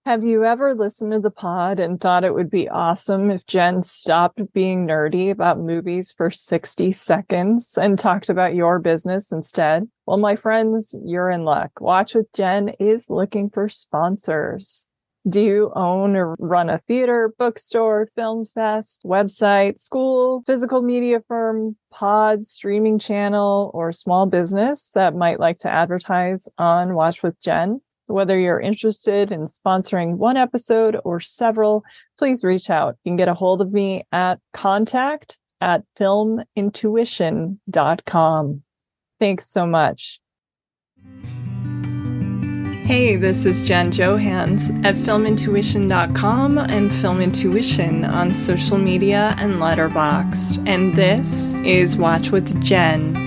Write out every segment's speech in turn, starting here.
Have you ever listened to the pod and thought it would be awesome if Jen stopped being nerdy about movies for 60 seconds and talked about your business instead? Well, my friends, you're in luck. Watch with Jen is looking for sponsors. Do you own or run a theater, bookstore, film fest, website, school, physical media firm, pod, streaming channel, or small business that might like to advertise on Watch with Jen? Whether you're interested in sponsoring one episode or several, please reach out. You can get a hold of me at contact@filmintuition.com. Thanks so much. Hey, this is Jen Johans at filmintuition.com and Film Intuition on social media and Letterboxd. And this is Watch with Jen.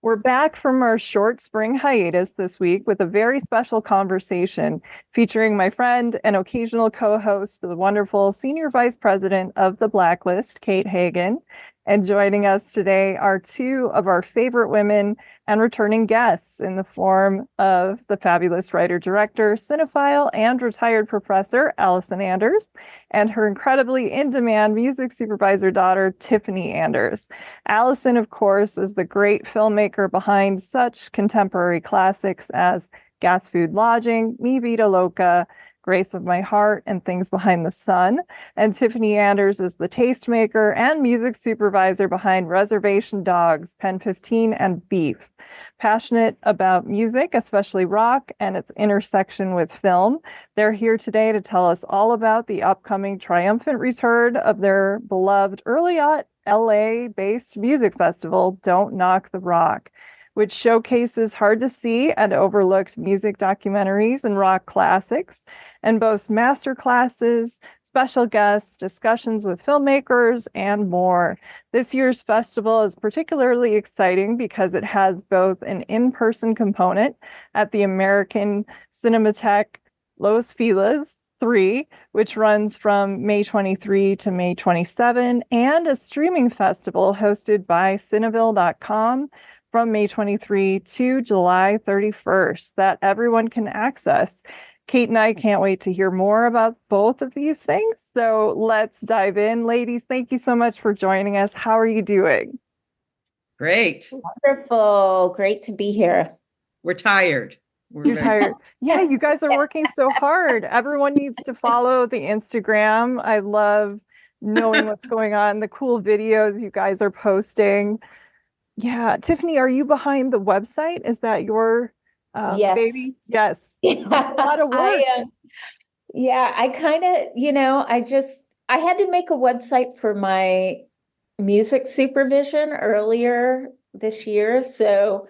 We're back from our short spring hiatus this week with a very special conversation featuring my friend and occasional co-host, the wonderful Senior Vice President of The Blacklist, Kate Hagen. And joining us today are two of our favorite women and returning guests in the form of the fabulous writer-director, cinephile, and retired professor, Allison Anders, and her incredibly in-demand music supervisor daughter, Tiffany Anders. Allison, of course, is the great filmmaker behind such contemporary classics as Gas Food Lodging, Me VIDA LOCA, Grace of My Heart, and Things Behind the Sun. And Tiffany Anders is the tastemaker and music supervisor behind Reservation Dogs, Pen 15, and Beef. Passionate about music, especially rock, and its intersection with film, they're here today to tell us all about the upcoming triumphant return of their beloved early LA-based music festival, Don't Knock the Rock, which showcases hard-to-see and overlooked music documentaries and rock classics, and boasts master classes, special guests, discussions with filmmakers, and more. This year's festival is particularly exciting because it has both an in-person component at the American Cinematheque Los Feliz 3, which runs from May 23 to May 27, and a streaming festival hosted by Cineville.com from May 23 to July 31st that everyone can access. Kate and I can't wait to hear more about both of these things. So let's dive in. Ladies, thank you so much for joining us. How are you doing? Great. Wonderful. Great to be here. We're tired. You're tired. Yeah, you guys are working so hard. Everyone needs to follow the Instagram. I love knowing what's going on, the cool videos you guys are posting. Yeah. Tiffany, are you behind the website? Is that your Yes. baby? Yes. Yeah. A lot of work. I kind of, I had to make a website for my music supervision earlier this year. So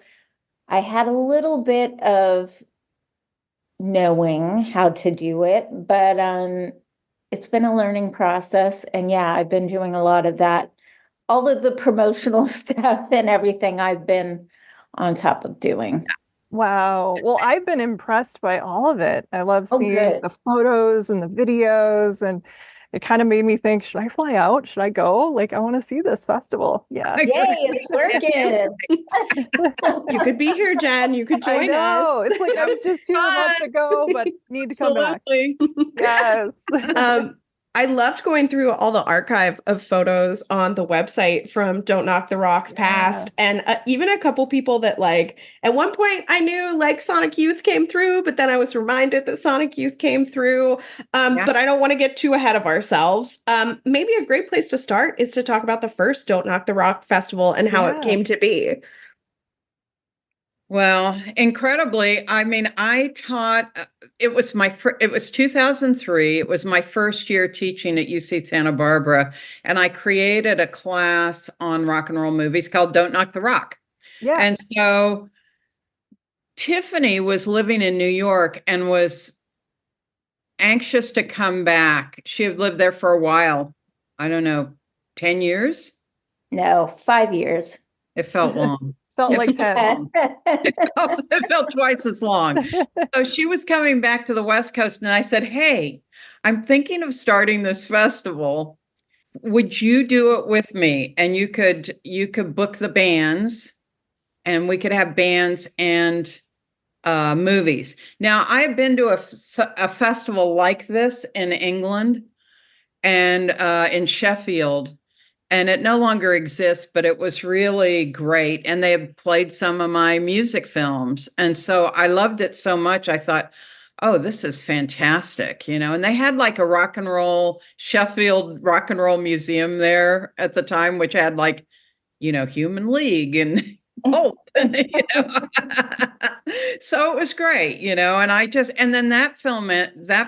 I had a little bit of knowing how to do it, but it's been a learning process. And yeah, I've been doing a lot of that. All of the promotional stuff and everything I've been on top of doing. Wow. Well, I've been impressed by all of it. I love seeing the photos and the videos, and it kind of made me think, should I fly out? Should I go? Like, I want to see this festival. Yeah. Yay, it's working. You could be here, Jen. You could join us. It's like I was just here a month ago, but need to come back. Yes. I loved going through all the archive of photos on the website from Don't Knock the Rocks past. And even a couple people that at one point I knew Sonic Youth came through, but then I was reminded that Sonic Youth came through. But I don't want to get too ahead of ourselves. Maybe a great place to start is to talk about the first Don't Knock the Rock festival and how it came to be. Well, incredibly, I taught, it was 2003. It was my first year teaching at UC Santa Barbara. And I created a class on rock and roll movies called Don't Knock the Rock. Yeah. And so Tiffany was living in New York and was anxious to come back. She had lived there for a while. I don't know, 10 years? No, 5 years. It felt long. Felt like 10. It felt twice as long. So she was coming back to the West Coast, and I said, hey, I'm thinking of starting this festival. would you do it with me? And you could book the bands, and we could have bands and movies. Now, I've been to a festival like this in England and in Sheffield, and it no longer exists, but it was really great. And they had played some of my music films. And so I loved it so much. I thought, oh, this is fantastic, and they had like a Sheffield rock and roll museum there at the time, which had like, Human League and Pulp, and, so it was great, and then that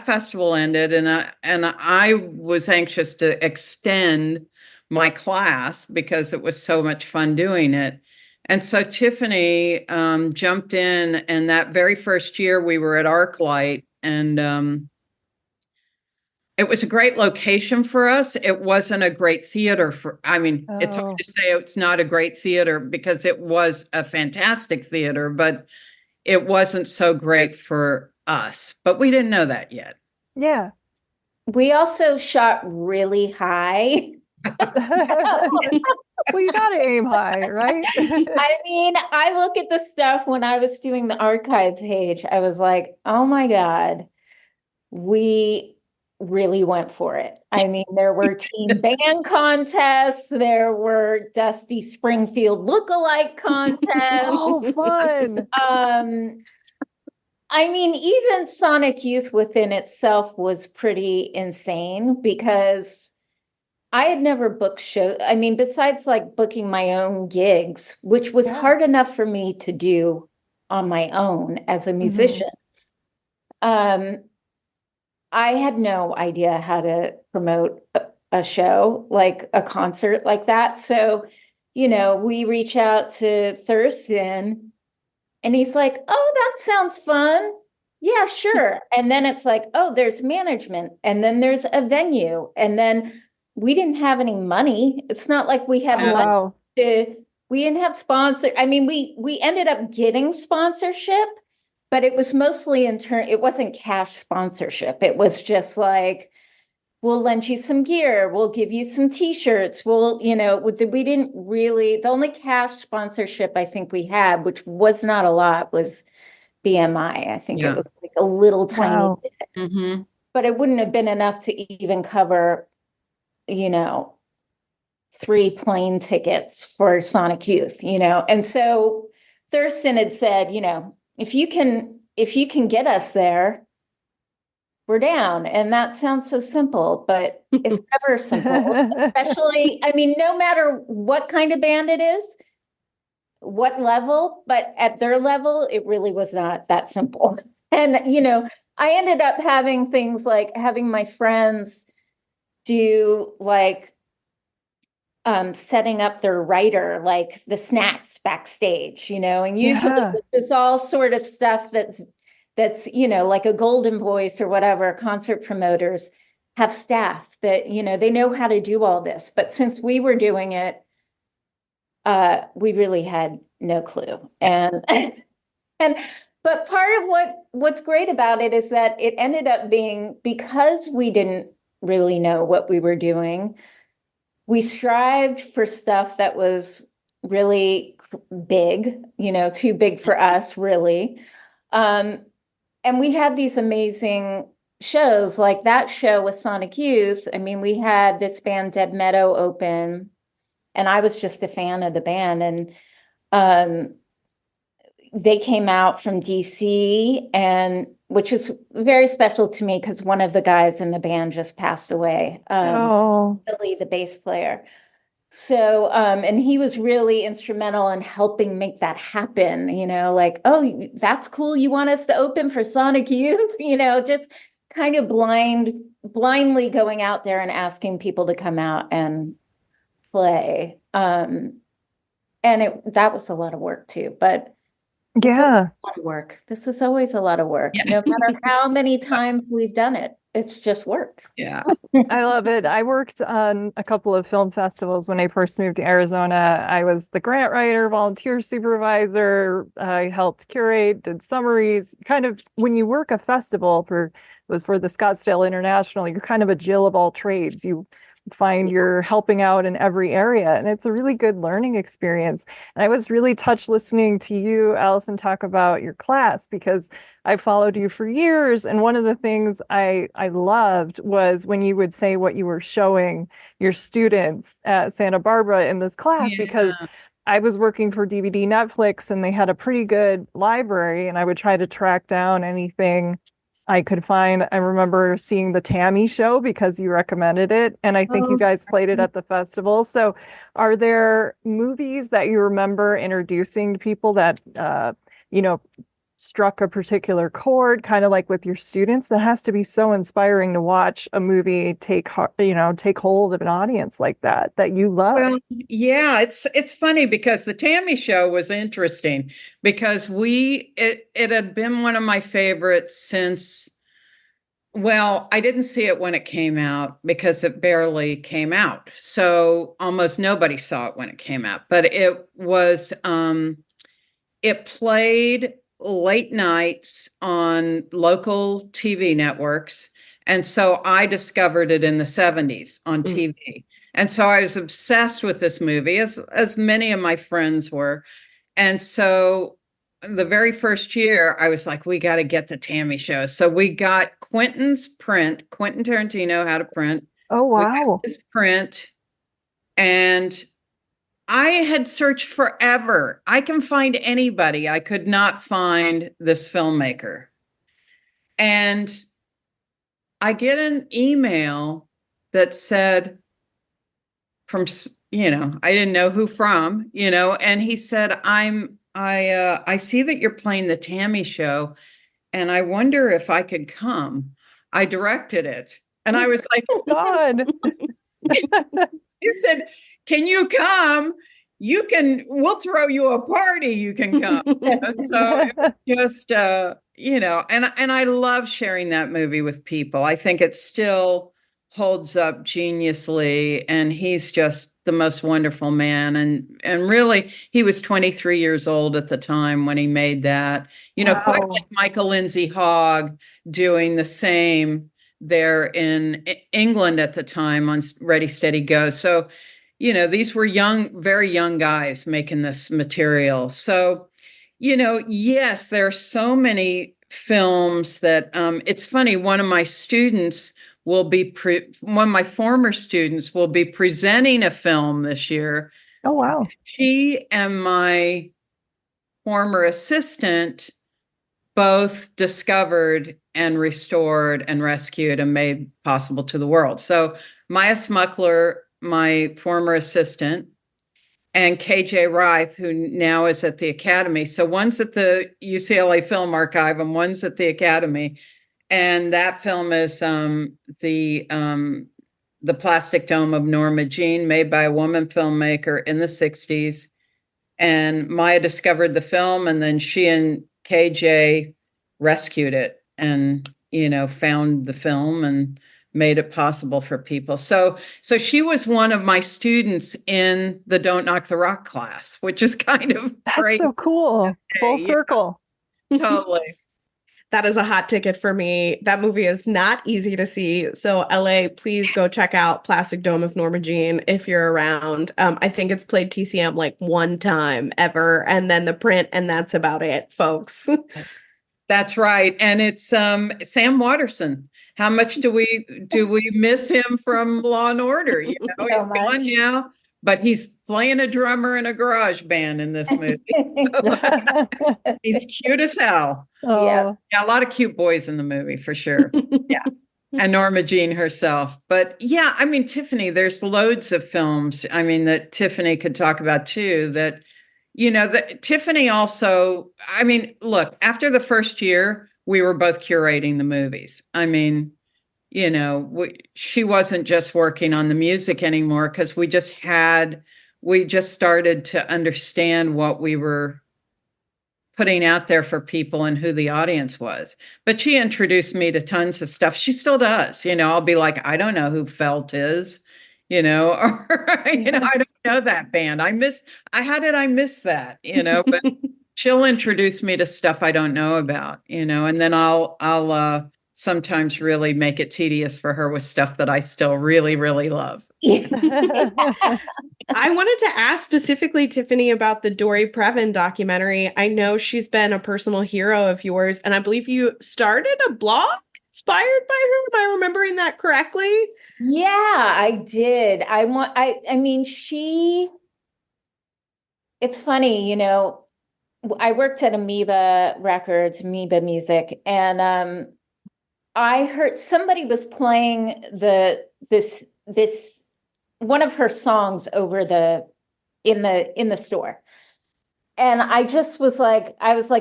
festival ended, and I was anxious to extend my class because it was so much fun doing it. And so Tiffany jumped in, and that very first year we were at ArcLight, and it was a great location for us. It wasn't a great theater it's hard to say it's not a great theater because it was a fantastic theater, but it wasn't so great for us. But we didn't know that yet. Yeah. We also shot really high. Well, you got to aim high, right? I mean, I look at the stuff when I was doing the archive page. I was like, oh my God, we really went for it. I mean, there were team band contests. There were Dusty Springfield lookalike contests. Oh, fun. I mean, even Sonic Youth within itself was pretty insane because I had never booked shows. I mean, besides like booking my own gigs, which was hard enough for me to do on my own as a musician. I had no idea how to promote a show, like a concert like that. So, we reach out to Thurston, and he's like, oh, that sounds fun. Yeah, sure. And then it's like, oh, there's management, and then there's a venue, and then we didn't have any money. It's not like we had money we didn't have sponsor. I mean, we ended up getting sponsorship, but it was mostly it wasn't cash sponsorship. It was just like, we'll lend you some gear. We'll give you some t-shirts. We didn't really, the only cash sponsorship I think we had, which was not a lot, was BMI. I think it was like a little tiny bit, but it wouldn't have been enough to even cover, 3 plane tickets for Sonic Youth, And so Thurston had said, if you can get us there, we're down. And that sounds so simple, but it's never simple. Especially, I mean, no matter what kind of band it is, what level, but at their level, it really was not that simple. And, I ended up having things like having my friends do like setting up their writer, like the snacks backstage, and usually it's all sort of stuff that's like a Golden Voice or whatever. Concert promoters have staff that they know how to do all this, but since we were doing it, we really had no clue. And but part of what's great about it is that it ended up being, because we didn't really know what we were doing, we strived for stuff that was really big, too big for us, really. And we had these amazing shows, like that show with Sonic Youth. I mean, we had this band Dead Meadow open, and I was just a fan of the band. And they came out from DC, and which is very special to me because one of the guys in the band just passed away. Billy, the bass player. So, and he was really instrumental in helping make that happen, like, oh, that's cool. You want us to open for Sonic Youth, just kind of blindly going out there and asking people to come out and play. And that was a lot of work too, but it's a lot of work. This is always a lot of work. No matter how many times we've done it, it's just work. Yeah. I love it. I worked on a couple of film festivals when I first moved to Arizona. I was the grant writer, volunteer supervisor. I helped curate, did summaries. Kind of when you work a festival for the Scottsdale International, you're kind of a Jill of all trades. You find you're helping out in every area. And it's a really good learning experience. And I was really touched listening to you, Allison, talk about your class because I followed you for years. And one of the things I loved was when you would say what you were showing your students at Santa Barbara in this class, because I was working for DVD Netflix and they had a pretty good library, and I would try to track down anything I could find. I remember seeing the Tammy show because you recommended it, and I think you guys played it at the festival. So are there movies that you remember introducing to people that struck a particular chord, kind of like with your students? That has to be so inspiring to watch a movie take hold of an audience like that you love. Well, yeah, it's funny because the Tammy show was interesting because it had been one of my favorites since, well, I didn't see it when it came out because it barely came out. So almost nobody saw it when it came out, but it played late nights on local TV networks. And so I discovered it in the 70s on TV. And so I was obsessed with this movie, as many of my friends were. And so the very first year, I was like, we got to get the Tammy show. So we got Quentin's print. Quentin Tarantino had a print. Oh, wow. His print. And I had searched forever. I can find anybody. I could not find this filmmaker. And I get an email that said from, I didn't know who from, and he said, I see that you're playing the Tammy show and I wonder if I could come. I directed it. And I was like, oh, God. He said, can you come? We'll throw you a party. You can come. And so just, and I love sharing that movie with people. I think it still holds up geniusly. And he's just the most wonderful man. And really, he was 23 years old at the time when he made that, Wow. Quite like Michael Lindsay Hogg doing the same there in England at the time on Ready, Steady, Go. So, these were very young guys making this material. So, yes, there are so many films that it's funny. One of my former students will be presenting a film this year. Oh, wow. She and my former assistant both discovered and restored and rescued and made possible to the world. So Maya Smuckler, my former assistant, and KJ Reith, who now is at the Academy. So one's at the UCLA Film Archive and one's at the Academy. And that film is the Plastic Dome of Norma Jean, made by a woman filmmaker in the 60s. And Maya discovered the film, and then she and KJ rescued it and, found the film and made it possible for people. So she was one of my students in the Don't Knock the Rock class, which is kind of great. That's so cool. Full circle. Totally. That is a hot ticket for me. That movie is not easy to see. So LA, please go check out Plastic Dome of Norma Jean if you're around. I think it's played TCM like one time ever, and then the print, and that's about it, folks. That's right. And it's Sam Watterson. How much do we miss him from Law and Order? He's gone now, but he's playing a drummer in a garage band in this movie. So, he's cute as hell. Oh. Yeah, a lot of cute boys in the movie for sure. Yeah. And Norma Jean herself. But yeah, Tiffany, there's loads of films, that Tiffany could talk about too, that, that Tiffany also, look, after the first year, we were both curating the movies. She wasn't just working on the music anymore because we just started to understand what we were putting out there for people and who the audience was. But she introduced me to tons of stuff. She still does. I'll be like, I don't know who Felt is, or, I don't know that band. how did I miss that? But she'll introduce me to stuff I don't know about, and then I'll sometimes really make it tedious for her with stuff that I still really, really love. I wanted to ask specifically, Tiffany, about the Dory Previn documentary. I know she's been a personal hero of yours, and I believe you started a blog inspired by her. Am I remembering that correctly? Yeah, I did. I mean, it's funny, you know, I worked at Amoeba Records, Amoeba Music, and I heard somebody was playing this one of her songs over in the store. And I just was like,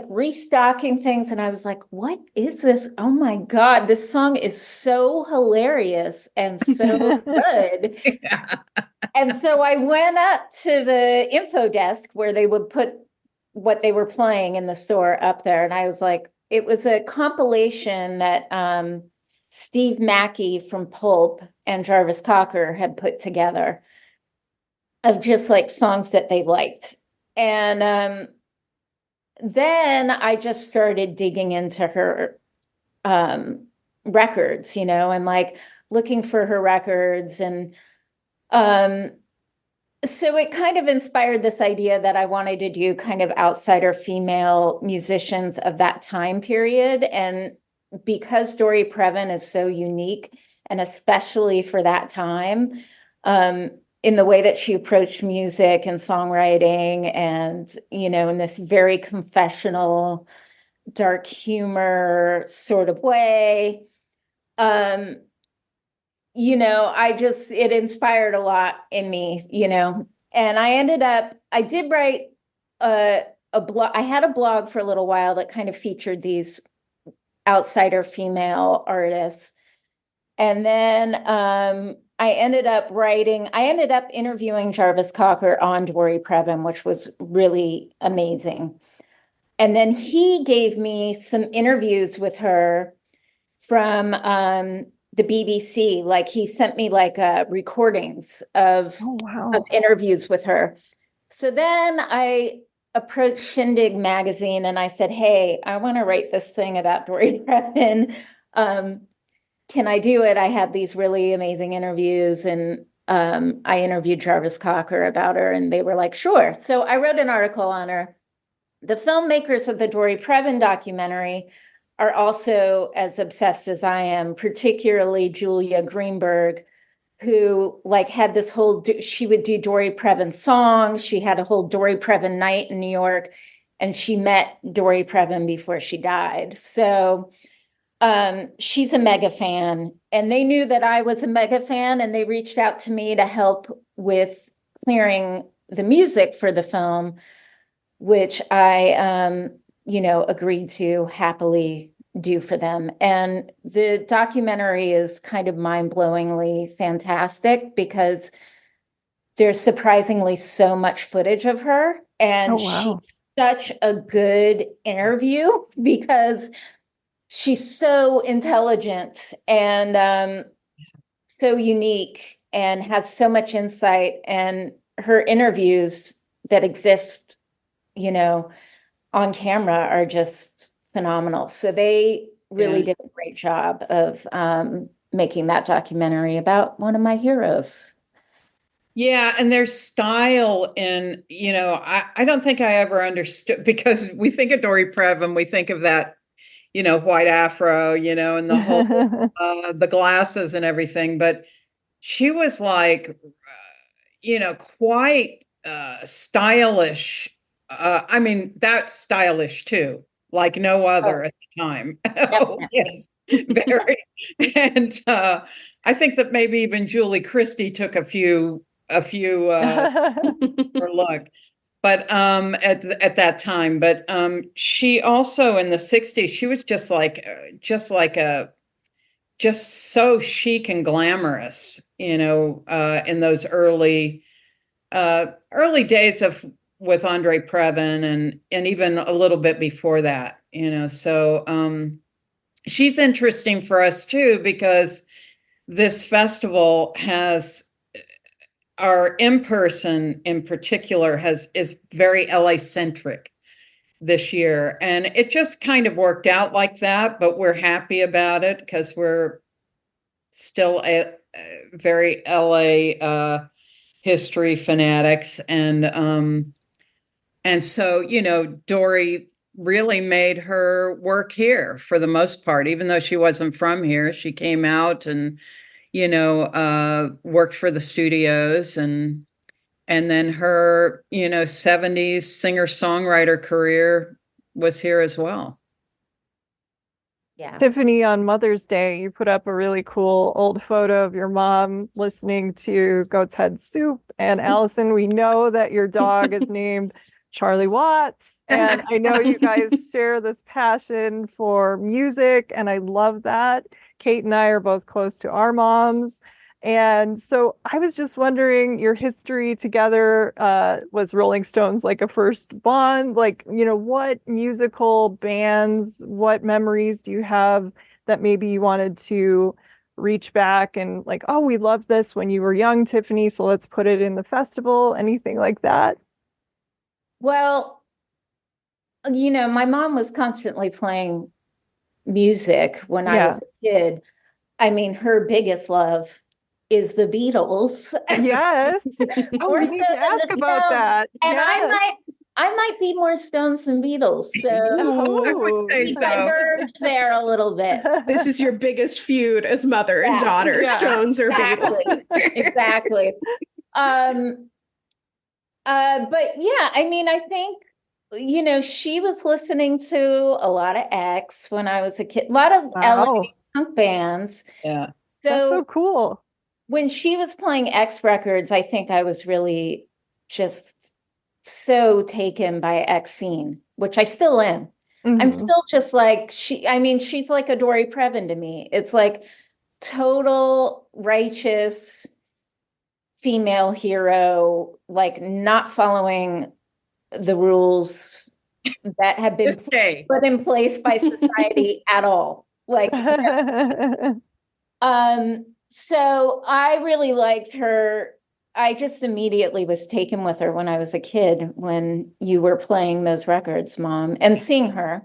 restocking things, and I was like, what is this? Oh my God, this song is so hilarious and so good. Yeah. And so I went up to the info desk where they would put what they were playing in the store up there. And I was like, it was a compilation that Steve Mackey from Pulp and Jarvis Cocker had put together of just like songs that they liked. And then I just started digging into her records, you know, and like looking for her records. And so it kind of inspired this idea that I wanted to do kind of outsider female musicians of that time period. And because Dory Previn is so unique, and especially for that time, in the way that she approached music and songwriting, and, you know, in this very confessional, dark humor sort of way, you know, it inspired a lot in me, you know. And I did write a blog. I had a blog for a little while that kind of featured these outsider female artists. And then I ended up interviewing Jarvis Cocker on Dory Previn, which was really amazing. And then he gave me some interviews with her from the BBC. Like, he sent me like recordings of interviews with her. So then I approached Shindig magazine and I said, hey, I want to write this thing about Dory Previn. Can I do it? I had these really amazing interviews, and I interviewed Jarvis Cocker about her, and they were like, sure. So I wrote an article on her. The filmmakers of the Dory Previn documentary are also as obsessed as I am, particularly Julia Greenberg, who like had this whole, she would do Dory Previn songs. She had a whole Dory Previn night in New York, and she met Dory Previn before she died. So she's a mega fan, and they knew that I was a mega fan, and they reached out to me to help with clearing the music for the film, which I, you know, agreed to happily do for them. And the documentary is kind of mind-blowingly fantastic because there's surprisingly so much footage of her, and she's such a good interview because she's so intelligent and so unique and has so much insight, and her interviews that exist, you know, on camera are just phenomenal. So they really did a great job of making that documentary about one of my heroes. Yeah, and their style, and, you know, I don't think I ever understood, because we think of Dory Previn, we think of that, you know, white afro, you know, and the whole, the glasses and everything. But she was like, you know, quite stylish. I mean, that's stylish too, like no other at the time. Oh, yes, very. And I think that maybe even Julie Christie took a few for look. But at that time, but she also in the 60s, she was just so chic and glamorous, you know, in those early days with Andre Previn, and even a little bit before that, you know. So she's interesting for us too, because this festival has, our in-person in particular is very LA centric, this year. And it just kind of worked out like that, but we're happy about it because we're still a very LA history fanatics. And so, you know, Dory really made her work here for the most part, even though she wasn't from here. She came out and, you know, worked for the studios, and then her, you know, 70s singer-songwriter career was here as well. Yeah. Tiffany, on Mother's Day, you put up a really cool old photo of your mom listening to Goat's Head Soup. And Allison, we know that your dog is named Charlie Watts. And I know you guys share this passion for music, and I love that. Kate and I are both close to our moms. And so I was just wondering, your history together, was Rolling Stones like a first bond? Like, you know, what musical bands, what memories do you have that maybe you wanted to reach back and like, oh, we loved this when you were young, Tiffany, so let's put it in the festival, anything like that? Well, you know, my mom was constantly playing music when I was a kid. I mean, her biggest love is the Beatles. Yes. Oh, we need to ask about that. And yes. I might be more Stones than Beatles. So I would say we so. diverged there a little bit. This is your biggest feud as mother and daughter, Stones or Beatles. Exactly. But yeah, I mean, I think, you know, she was listening to a lot of X when I was a kid, a lot of LA punk bands. Yeah. That's so cool. When she was playing X records, I think I was really just so taken by X scene, which I still am. Mm-hmm. I'm still just like, she's like a Dory Previn to me. It's like total righteous female hero, like not following the rules that have been put in place by society at all. Like, so I really liked her. I just immediately was taken with her when I was a kid, when you were playing those records, Mom, and seeing her.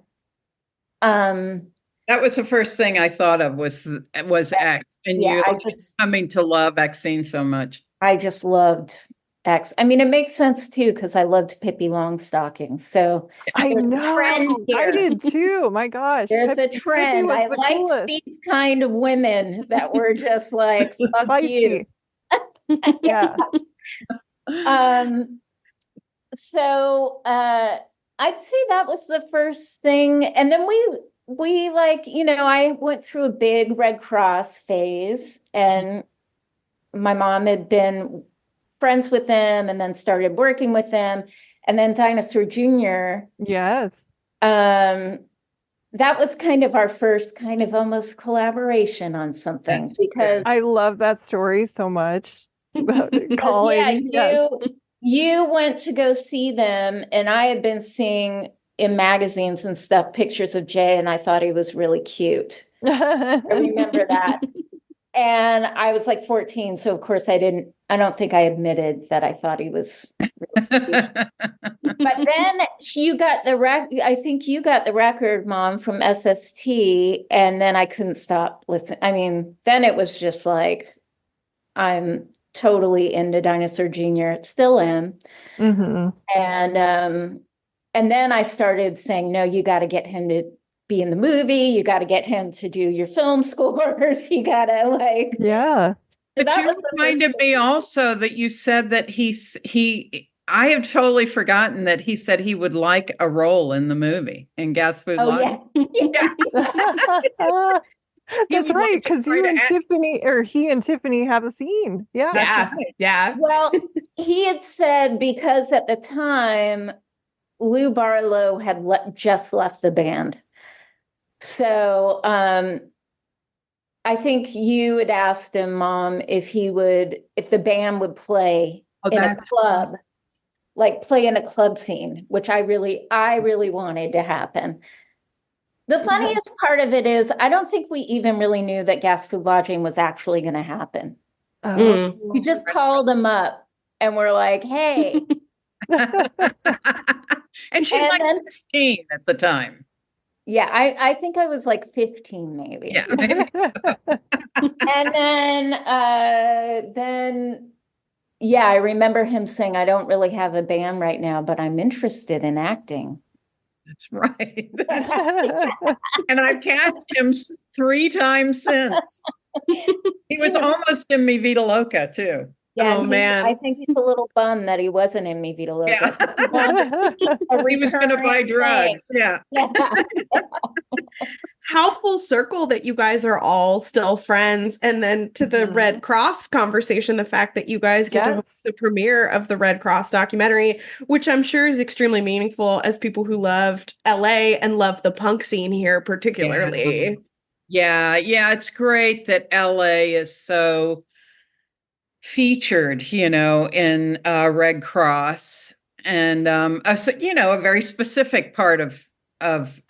That was the first thing I thought of was X, and you coming to love Xene so much. I just loved X. I mean, it makes sense too, because I loved Pippi Longstocking. So I know, I did too. My gosh, there's a trend. I liked these kind of women that were just like, fuck you. Yeah. So I'd say that was the first thing. And then we like, you know, I went through a big Red Cross phase, and my mom had been friends with them and then started working with them. And then Dinosaur Jr. Yes. That was kind of our first kind of almost collaboration on something, because I love that story so much. Calling. You went to go see them, and I had been seeing in magazines and stuff pictures of Jay, and I thought he was really cute. I remember that. And I was like 14, so of course I don't think I admitted that I thought he was really cute. But then you got I think you got the record, Mom, from SST, and then I couldn't stop listening. I mean, then it was just like, I'm totally into Dinosaur Jr. Still am. Mm-hmm. And then I started saying, no, you got to get him to be in the movie. You got to get him to do your film scores. You got to like, yeah. But you reminded me also that you said that I have totally forgotten that he said he would like a role in the movie in Gas Food Lodge. Yeah. That's right, because he and Tiffany have a scene. Yeah. That's right. Yeah. Well, he had said, because at the time, Lou Barlow had just left the band. So I think you had asked him, Mom, if the band would play in a club, like play in a club scene, which I really wanted to happen. The funniest part of it is, I don't think we even really knew that Gas Food Lodging was actually going to happen. We just called them up and we're like, hey. And she was And like then- 16 at the time. Yeah, I think I was like 15 maybe. Yeah, maybe. And then yeah, I remember him saying, I don't really have a band right now, but I'm interested in acting. That's right. And I've cast him 3 times since. He was almost in me VIDA LOCA too. Yeah, Oh, man. I think he's a little bummed that he wasn't in me VIDA LOCA. He was going to buy drugs. Yeah. How full circle that you guys are all still friends. And then to the Red Cross conversation, the fact that you guys get to host the premiere of the Red Cross documentary, which I'm sure is extremely meaningful as people who loved LA and love the punk scene here particularly. Yeah, it's great that LA is so featured, in Red Cross and a very specific part of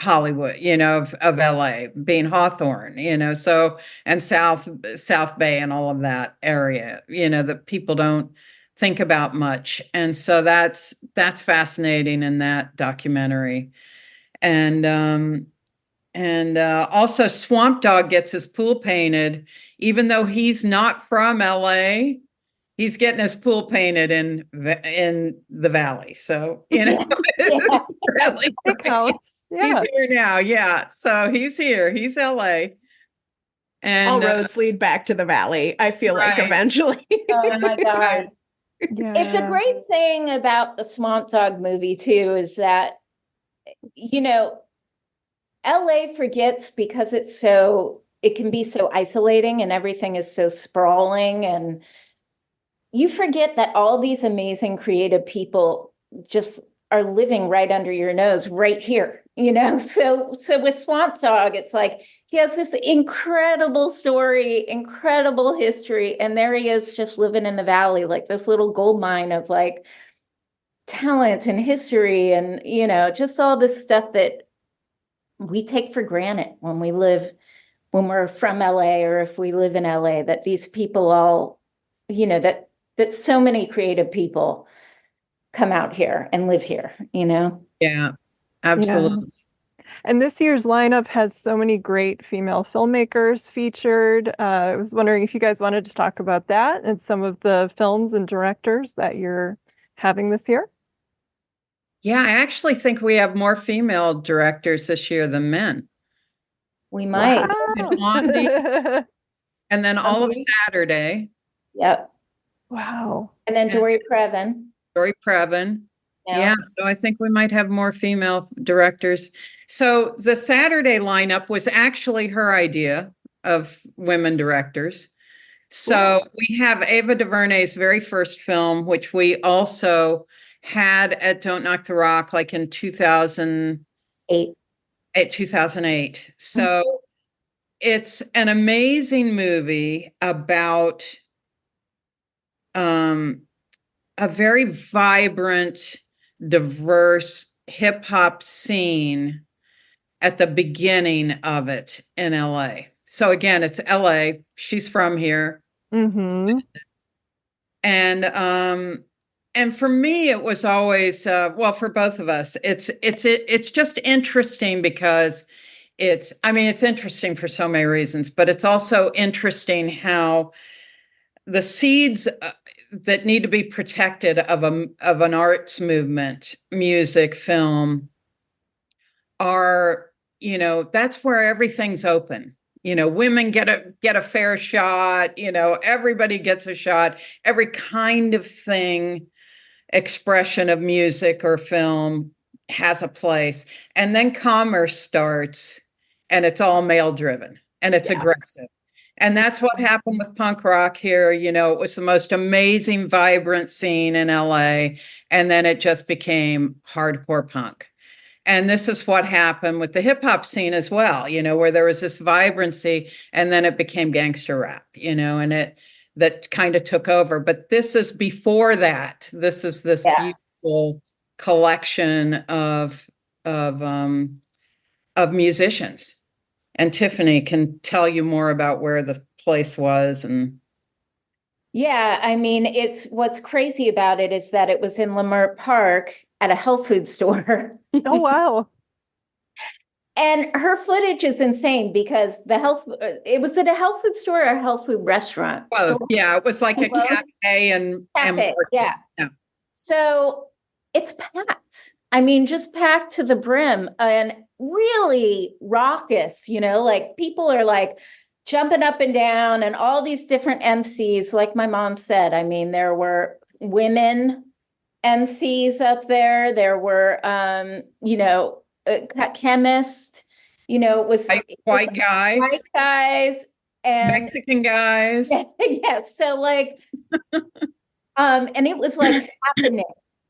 Hollywood, of LA, being Hawthorne, so and South Bay and all of that area, that people don't think about much. And so that's fascinating in that documentary. And also Swamp Dogg gets his pool painted, even though he's not from LA. He's getting his pool painted in the valley. So, it's really great. He's here now. Yeah. So he's here. He's LA. And all roads lead back to the valley, I feel like eventually. Oh my God. Yeah. It's a great thing about the Swamp Dogg movie too, is that, LA forgets because it can be so isolating and everything is so sprawling, and you forget that all these amazing creative people just are living right under your nose right here, So with Swamp Dogg, it's like he has this incredible story, incredible history, and there he is just living in the valley, like this little gold mine of like talent and history and, just all this stuff that we take for granted when we're from LA, or if we live in LA, that these people all, that so many creative people come out here and live here, Yeah, absolutely. Yeah. And this year's lineup has so many great female filmmakers featured. I was wondering if you guys wanted to talk about that and some of the films and directors that you're having this year. Yeah, I actually think we have more female directors this year than men. We might. Wow. And then all of Saturday. Yep. Wow. And then Dory Previn. Yeah, so I think we might have more female directors. So the Saturday lineup was actually her idea of women directors. So we have Ava DuVernay's very first film, which we also had at Don't Knock the Rock, like in 2008. So it's an amazing movie about a very vibrant, diverse hip hop scene at the beginning of it in LA. So again, it's LA. She's from here. Mm-hmm. And for me, it was always, for both of us, it's just interesting because it's interesting for so many reasons, but it's also interesting how the seeds that need to be protected of an arts movement, music, film, are, that's where everything's open. Women get a fair shot, everybody gets a shot, every kind of thing, expression of music or film has a place. And then commerce starts and it's all male driven and it's aggressive. And that's what happened with punk rock here. It was the most amazing, vibrant scene in LA. And then it just became hardcore punk. And this is what happened with the hip hop scene as well, where there was this vibrancy and then it became gangster rap, and that kind of took over. But this is before that. This is this beautiful collection of musicians. And Tiffany can tell you more about where the place was. And Yeah, I mean, it's what's crazy about it is that it was in Leimert Park at a health food store. Oh, wow. And her footage is insane because it was at a health food store or a health food restaurant. Both. Yeah, it was like a Both? cafe and Cafe, market. yeah. Yeah. So it's packed. I mean, just packed to the brim and really raucous, like people are like jumping up and down and all these different MCs, like my mom said. I mean, there were women MCs up there. There were, chemists, it was White guy, white guys and Mexican guys. yeah. So like, and it was like happening,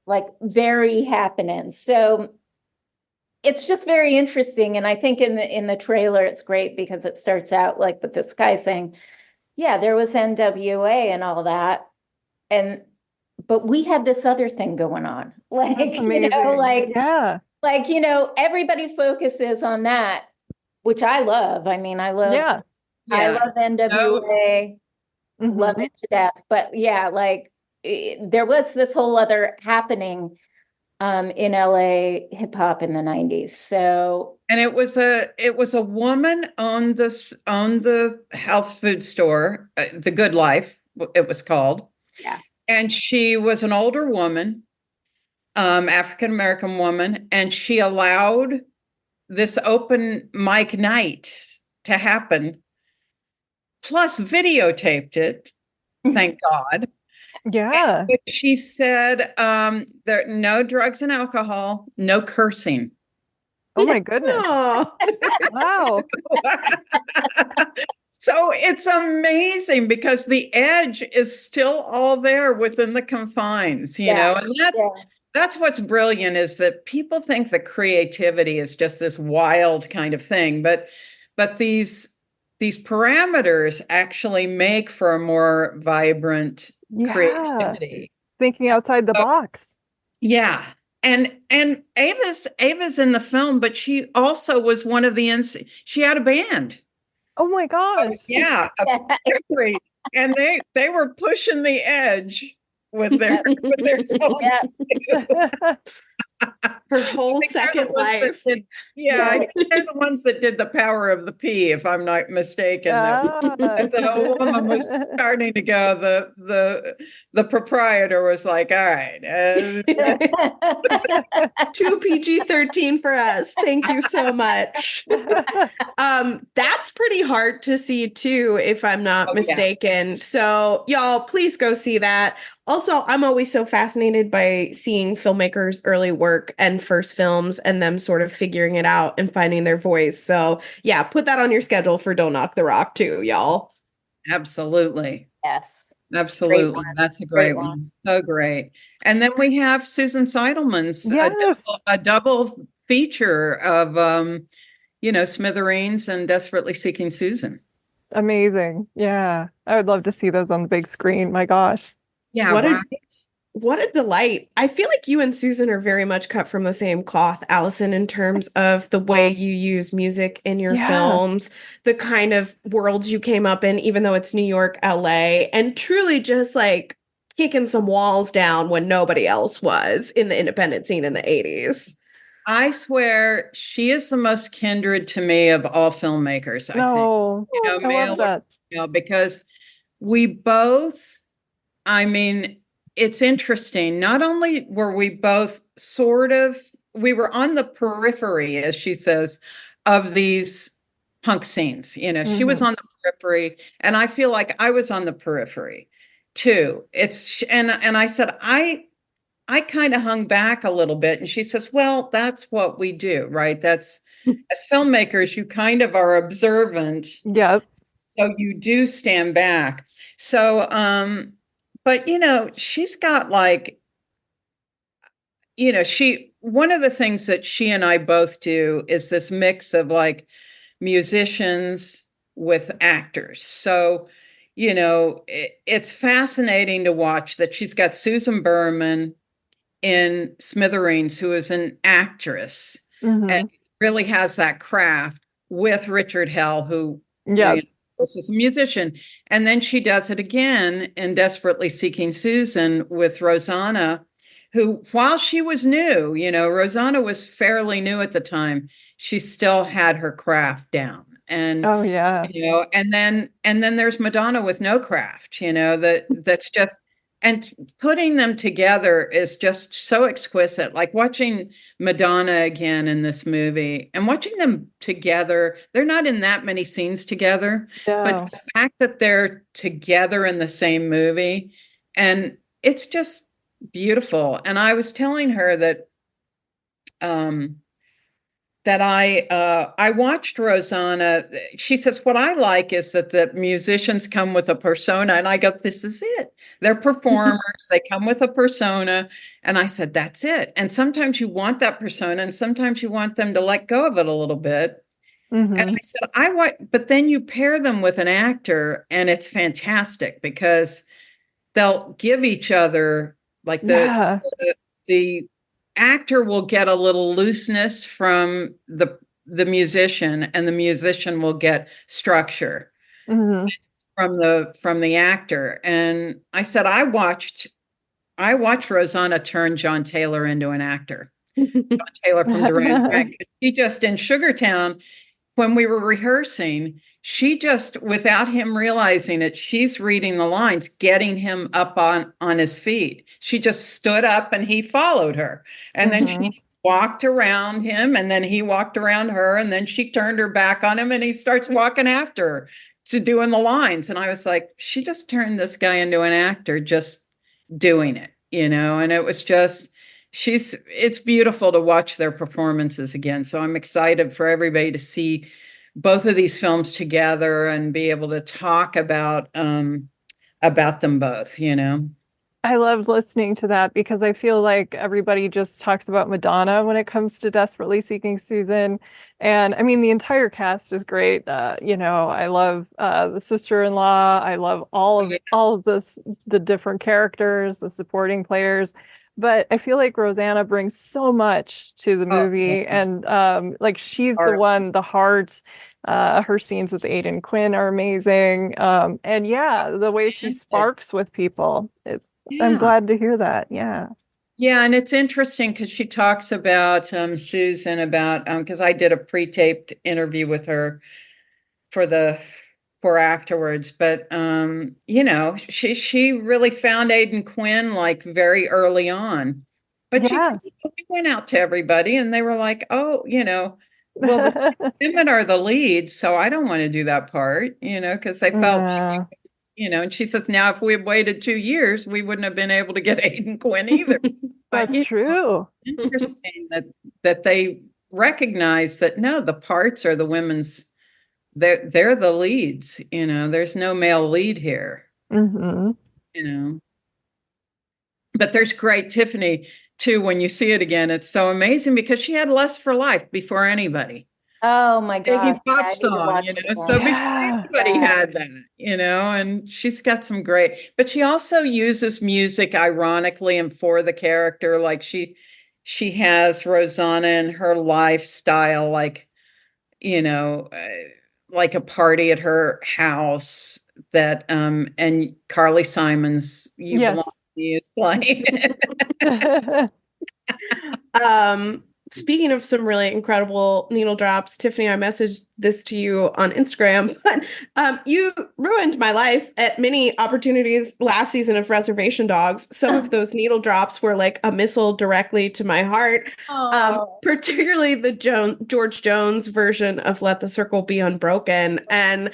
like very happening. So it's just very interesting. And I think in the trailer, it's great because it starts out like with this guy saying, yeah, there was NWA and all that. But we had this other thing going on. Like, Yeah. Everybody focuses on that, which I love. I mean, I love NWA, love it to death. But yeah, there was this whole other happening in LA hip hop in the 90s. So, and it was a woman on the health food store, The Good Life, it was called. Yeah. And she was an older woman, African-American woman, and she allowed this open mic night to happen, plus videotaped it, thank God. Yeah. And she said there no drugs and alcohol, no cursing. Oh my goodness. Wow. So it's amazing because the edge is still all there within the confines, you know, and that's what's brilliant is that people think that creativity is just this wild kind of thing, but these parameters actually make for a more vibrant creativity. Thinking outside the box. Yeah. And Ava's in the film, but she also was one of the she had a band. Oh my gosh. Yeah. And they were pushing the edge with their songs. Her whole second life. I think they're the ones that did The Power of the Pea, if I'm not mistaken. The woman was starting to go. The proprietor was like, "All right, too PG-13 for us. Thank you so much." That's pretty hard to see too, if I'm not mistaken. So y'all, please go see that. Also, I'm always so fascinated by seeing filmmakers' early work and first films and them sort of figuring it out and finding their voice. So yeah, put that on your schedule for Don't Knock the Rock too, y'all. Absolutely. Yes. Absolutely. That's a great one. So great. And then we have Susan Seidelman's a double feature of, Smithereens and Desperately Seeking Susan. Amazing. Yeah. I would love to see those on the big screen. My gosh. Yeah. What a delight. I feel like you and Susan are very much cut from the same cloth, Allison, in terms of the way you use music in your films, the kind of worlds you came up in, even though it's New York, LA, and truly just like kicking some walls down when nobody else was in the independent scene in the 80s. I swear she is the most kindred to me of all filmmakers, I think. I love that. Because we both, I mean, it's interesting. Not only were we both we were on the periphery, as she says, of these punk scenes. She was on the periphery, and I feel like I was on the periphery too. And I said, I kind of hung back a little bit, and she says, well, that's what we do, right? That's as filmmakers, you kind of are observant. Yeah. So you do stand back. So, but, she's got one of the things that she and I both do is this mix of musicians with actors. So, it's fascinating to watch that she's got Susan Berman in Smithereens, who is an actress and really has that craft, with Richard Hell, who course, as a musician. And then she does it again in Desperately Seeking Susan with Rosanna, who, while she was new, Rosanna was fairly new at the time, she still had her craft down. And Oh yeah. and then there's Madonna with no craft, that's just, and putting them together is just so exquisite. Like watching Madonna again in this movie and watching them together. They're not in that many scenes together, but the fact that they're together in the same movie, and it's just beautiful. And I was telling her that I watched Rosanna. She says, what I like is that the musicians come with a persona. And I go, this is it. They're performers. They come with a persona. And I said, that's it. And sometimes you want that persona and sometimes you want them to let go of it a little bit. And I said, but then you pair them with an actor and it's fantastic because they'll give each other like the actor will get a little looseness from the musician, and the musician will get structure from the actor. And I said, I watched Rosanna turn John Taylor into an actor. John Taylor from Duran Duran. She just, in Sugartown, when we were rehearsing, she just, without him realizing it, she's reading the lines, getting him up on his feet. She just stood up and he followed her. And then she walked around him and then he walked around her and then she turned her back on him and he starts walking after her to doing the lines. And I was like, she just turned this guy into an actor just doing it, and it was just, it's beautiful to watch their performances again. So I'm excited for everybody to see both of these films together and be able to talk about them both, I loved listening to that because I feel like everybody just talks about Madonna when it comes to Desperately Seeking Susan. And I mean, the entire cast is great. I love the sister-in-law. I love all of the different characters, the supporting players. But I feel like Rosanna brings so much to the movie. And she's the one, the heart. Her scenes with Aidan Quinn are amazing. And the way she sparks with people. I'm glad to hear that. Yeah. Yeah. And it's interesting because she talks about Susan about, because I did a pre-taped interview with her for afterwards, but she really found Aidan Quinn like very early on. But she went out to everybody and they were like, oh, well, the women are the leads, so I don't want to do that part, because they felt like, and she says, now, if we had waited 2 years, we wouldn't have been able to get Aidan Quinn either. That's true. Interesting that they recognize that, no, the parts are the women's, they're the leads, there's no male lead here, but there's great Tiffany too. When you see it again, it's so amazing because she had Lust for Life before anybody. Oh my God. Iggy Pop song, so before anybody had that, and she's got some great, but she also uses music ironically and for the character. Like she has Rosanna and her lifestyle, like, like a party at her house that, and Carly Simon's You Belong to Me is playing. Speaking of some really incredible needle drops, Tiffany, I messaged this to you on Instagram, but you ruined my life at many opportunities last season of Reservation Dogs. Some of those needle drops were like a missile directly to my heart, particularly the George Jones version of Let the Circle Be Unbroken. And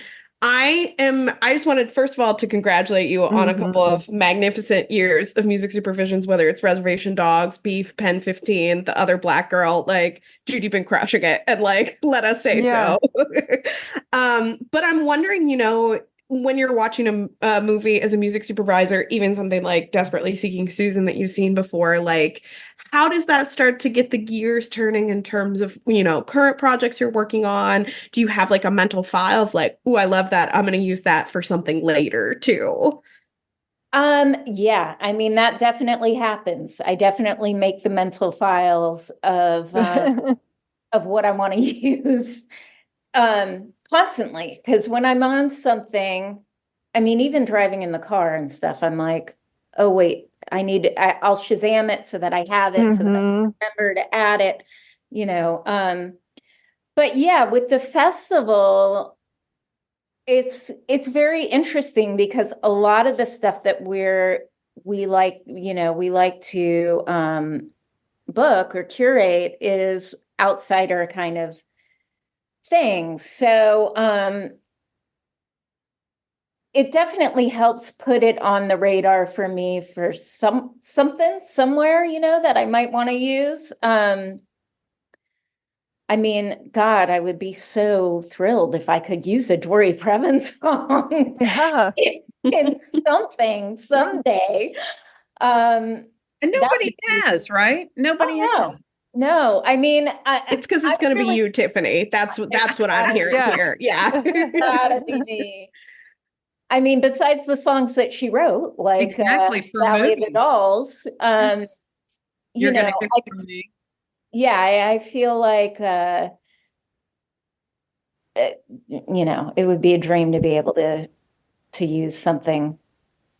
I just wanted, first of all, to congratulate you on a couple of magnificent years of music supervisions, whether it's Reservation Dogs, Beef, Pen 15, The Other Black Girl, like Judy been crushing it, and like, let us say so. But I'm wondering, when you're watching a movie as a music supervisor, even something like Desperately Seeking Susan that you've seen before, like, how does that start to get the gears turning in terms of, current projects you're working on? Do you have like a mental file of like, oh, I love that, I'm going to use that for something later too? Yeah, I mean, that definitely happens. I definitely make the mental files of what I want to use. constantly, because when I'm on something, I mean, even driving in the car and stuff, I'm like, oh, wait, I'll Shazam it so that I have it, so that I remember to add it, you know. But yeah, with the festival, it's very interesting because a lot of the stuff that we like to book or curate is outsider kind of things. So it definitely helps put it on the radar for me for something somewhere, that I might want to use. I mean, God, I would be so thrilled if I could use a Dory Previn song in something someday. And nobody has, right? Nobody has. No, I mean, it's because it's going to be you, Tiffany. That's what I'm hearing here. Yeah, gotta be me. I mean, besides the songs that she wrote, like exactly for Valley of the Dolls, you're gonna hear from me. Yeah, I feel like it would be a dream to be able to use something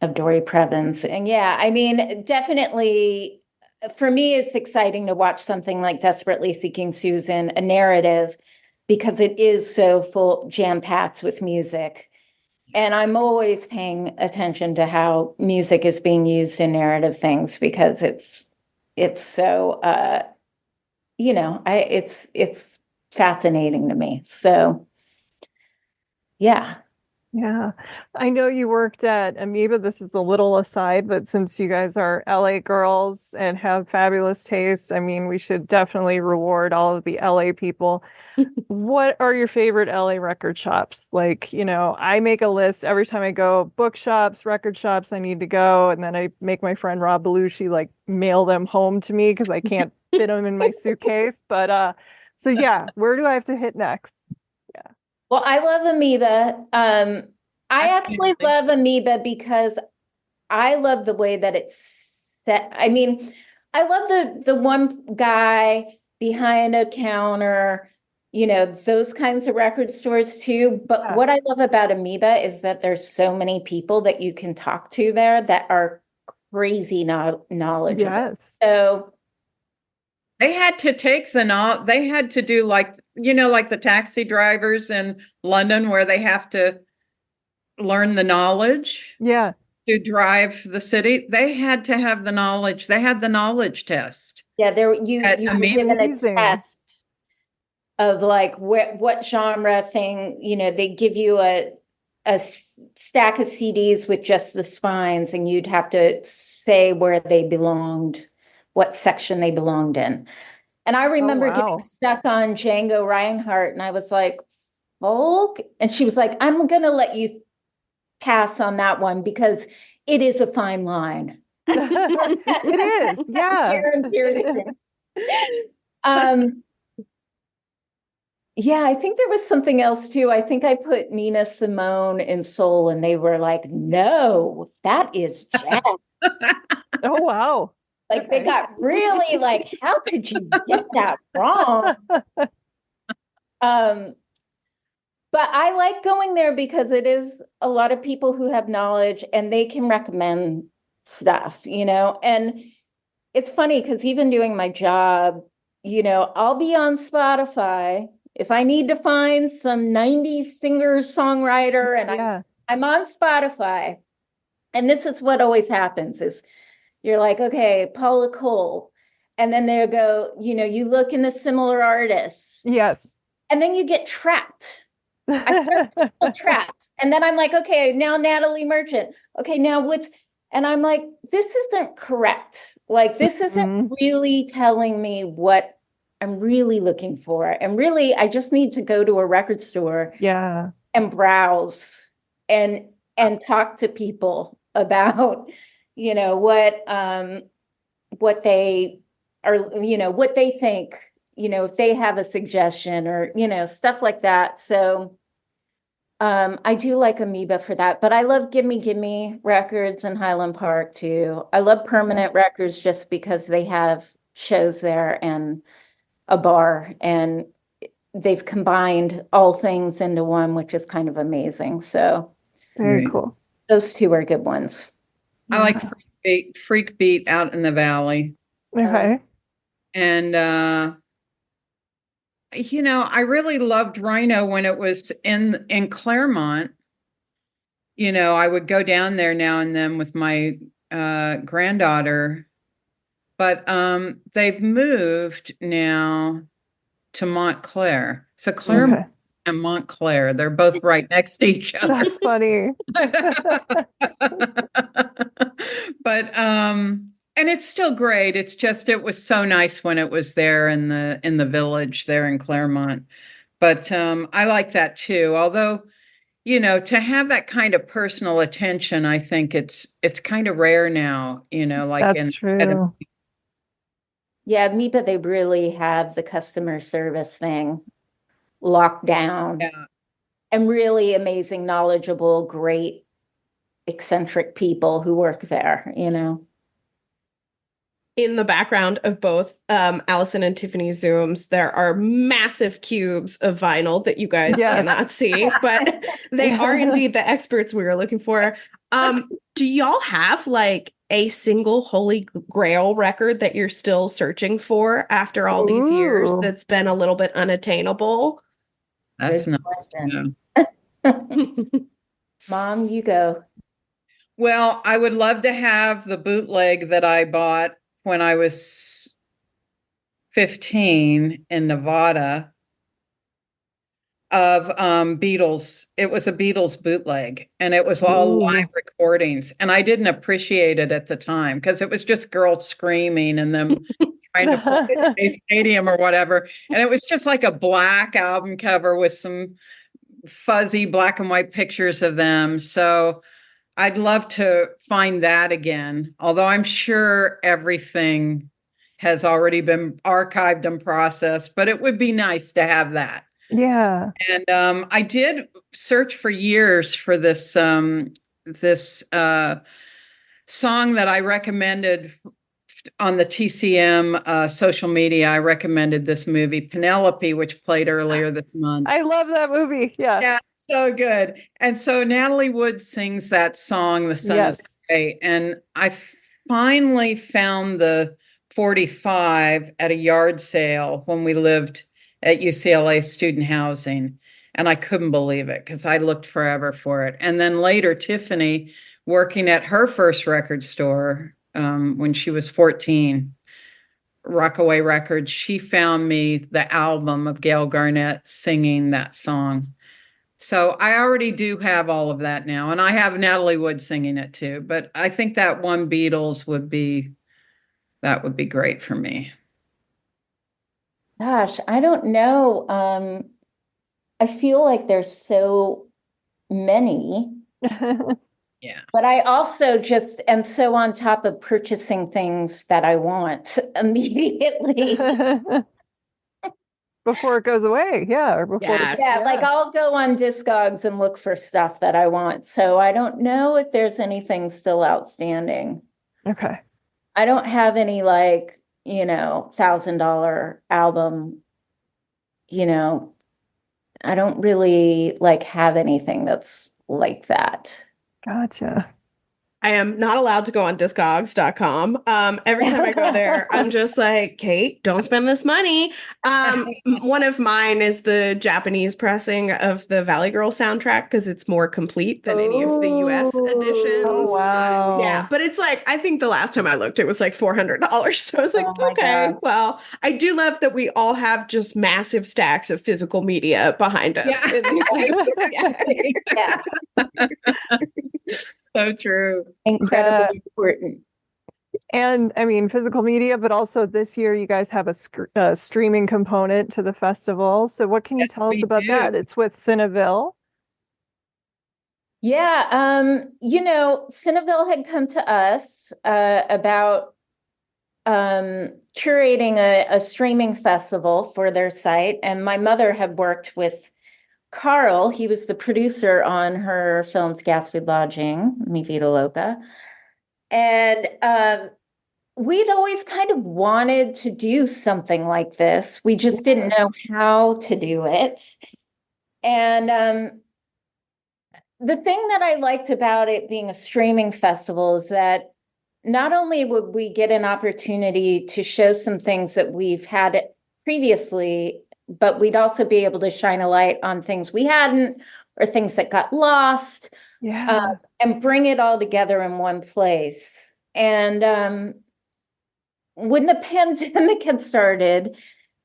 of Dory Previn's. And yeah, I mean, definitely for me, it's exciting to watch something like Desperately Seeking Susan, a narrative, because it is so full, jam-packed with music. And I'm always paying attention to how music is being used in narrative things, because it's so, it's fascinating to me. So, yeah. Yeah. I know you worked at Amoeba. This is a little aside, but since you guys are LA girls and have fabulous taste, I mean, we should definitely reward all of the LA people. What are your favorite LA record shops? Like, I make a list every time I go, bookshops, record shops I need to go. And then I make my friend Rob Belushi like mail them home to me because I can't fit them in my suitcase. But so yeah, where do I have to hit next? Yeah. Well, I love Amoeba. I actually love Amoeba because I love the way that it's set. I mean, I love the one guy behind a counter, those kinds of record stores too. But what I love about Amoeba is that there's so many people that you can talk to there that are crazy knowledgeable. Yes. So they had to they had to do like the taxi drivers in London where they have to learn the knowledge. Yeah. To drive the city. They had to have the knowledge. They had the knowledge test. Yeah, you were given a test of like what genre thing, they give you a stack of CDs with just the spines, and you'd have to say where they belonged, what section they belonged in. And I remember getting stuck on Django Reinhardt, and I was like, folk? And she was like, I'm going to let you pass on that one because it is a fine line. It is, yeah. Yeah, I think there was something else too. I think I put Nina Simone in Soul, and they were like, no, that is jazz. Oh, wow. Like they got really like, how could you get that wrong? But I like going there because it is a lot of people who have knowledge and they can recommend stuff, and it's funny because even doing my job, I'll be on Spotify if I need to find some 90s singer songwriter, and I'm on Spotify. And this is what always happens is you're like, okay, Paula Cole. And then they'll go, you look in the similar artists. Yes. And then you get trapped. I start to feel trapped. And then I'm like, okay, now Natalie Merchant. Okay, now and I'm like, this isn't correct. Like, this isn't really telling me what I'm really looking for. And really, I just need to go to a record store and browse and talk to people about, what they are, what they think, if they have a suggestion or, stuff like that. So I do like Amoeba for that, but I love Gimme Gimme Records in Highland Park too. I love Permanent Records just because they have shows there and a bar, and they've combined all things into one, which is kind of amazing. So Very Right. cool. those two are good ones. I like Yeah. Freak Beat Out in the Valley. Okay. And I really loved Rhino when it was in Claremont. I would go down there now and then with my granddaughter, but they've moved now to Montclair. So Claremont Okay. and Montclair, they're both right next to each other. That's funny. But and it's still great. It's just it was so nice when it was there in the village there in Claremont. But I like that too. Although, to have that kind of personal attention, I think it's kind of rare now, like That's in true. Yeah, MIPA, they really have the customer service thing locked down. Yeah. And really amazing, knowledgeable, great, eccentric people who work there, In the background of both Allison and Tiffany's Zooms, there are massive cubes of vinyl that you guys Yes. cannot see, but they are indeed the experts we were looking for. Do y'all have like a single holy grail record that you're still searching for after all these years Ooh. that's been a little bit unattainable? That's Good not question. yeah. Mom, you go. Well, I would love to have the bootleg that I bought when I was 15 in Nevada of Beatles. It was a Beatles bootleg, and it was all live recordings. And I didn't appreciate it at the time because it was just girls screaming and them trying to play at a stadium or whatever. And it was just like a black album cover with some fuzzy black and white pictures of them. So I'd love to find that again, although I'm sure everything has already been archived and processed, but it would be nice to have that. Yeah. And I did search for years for this song that I recommended on the TCM social media. I recommended this movie, Penelope, which played earlier this month. I love that movie. Yeah. Yeah, so good. And so Natalie Wood sings that song, The Sun is Great. And I finally found the 45 at a yard sale when we lived at UCLA student housing. And I couldn't believe it because I looked forever for it. And then later, Tiffany, working at her first record store when she was 14, Rockaway Records, she found me the album of Gail Garnett singing that song. So I already do have all of that now. And I have Natalie Wood singing it too. But I think that one Beatles would be great for me. Gosh, I don't know. I feel like there's so many. Yeah. But I also just am so on top of purchasing things that I want immediately. Before it goes away. Yeah. Or before Yeah, like I'll go on Discogs and look for stuff that I want. So I don't know if there's anything still outstanding. Okay. I don't have any like, $1,000 album, I don't really like have anything that's like that. Gotcha. I am not allowed to go on discogs.com. Every time I go there, I'm just like, Kate, don't spend this money. One of mine is the Japanese pressing of the Valley Girl soundtrack because it's more complete than any of the US editions. Oh, wow. Yeah, but it's like, I think the last time I looked, it was like $400. So I was like, okay, gosh. well, I do love that we all have just massive stacks of physical media behind us. Yeah. So true. Incredibly important. And I mean, physical media, but also this year you guys have a streaming component to the festival. So what can you tell us about that? It's with Cineville. Yeah, Cineville had come to us about curating a streaming festival for their site. And my mother had worked with Carl. He was the producer on her films Gas Food Lodging, Mi Vida Loca. And we'd always kind of wanted to do something like this. We just didn't know how to do it. And the thing that I liked about it being a streaming festival is that not only would we get an opportunity to show some things that we've had previously, but we'd also be able to shine a light on things we hadn't or things that got lost, and bring it all together in one place. And when the pandemic had started,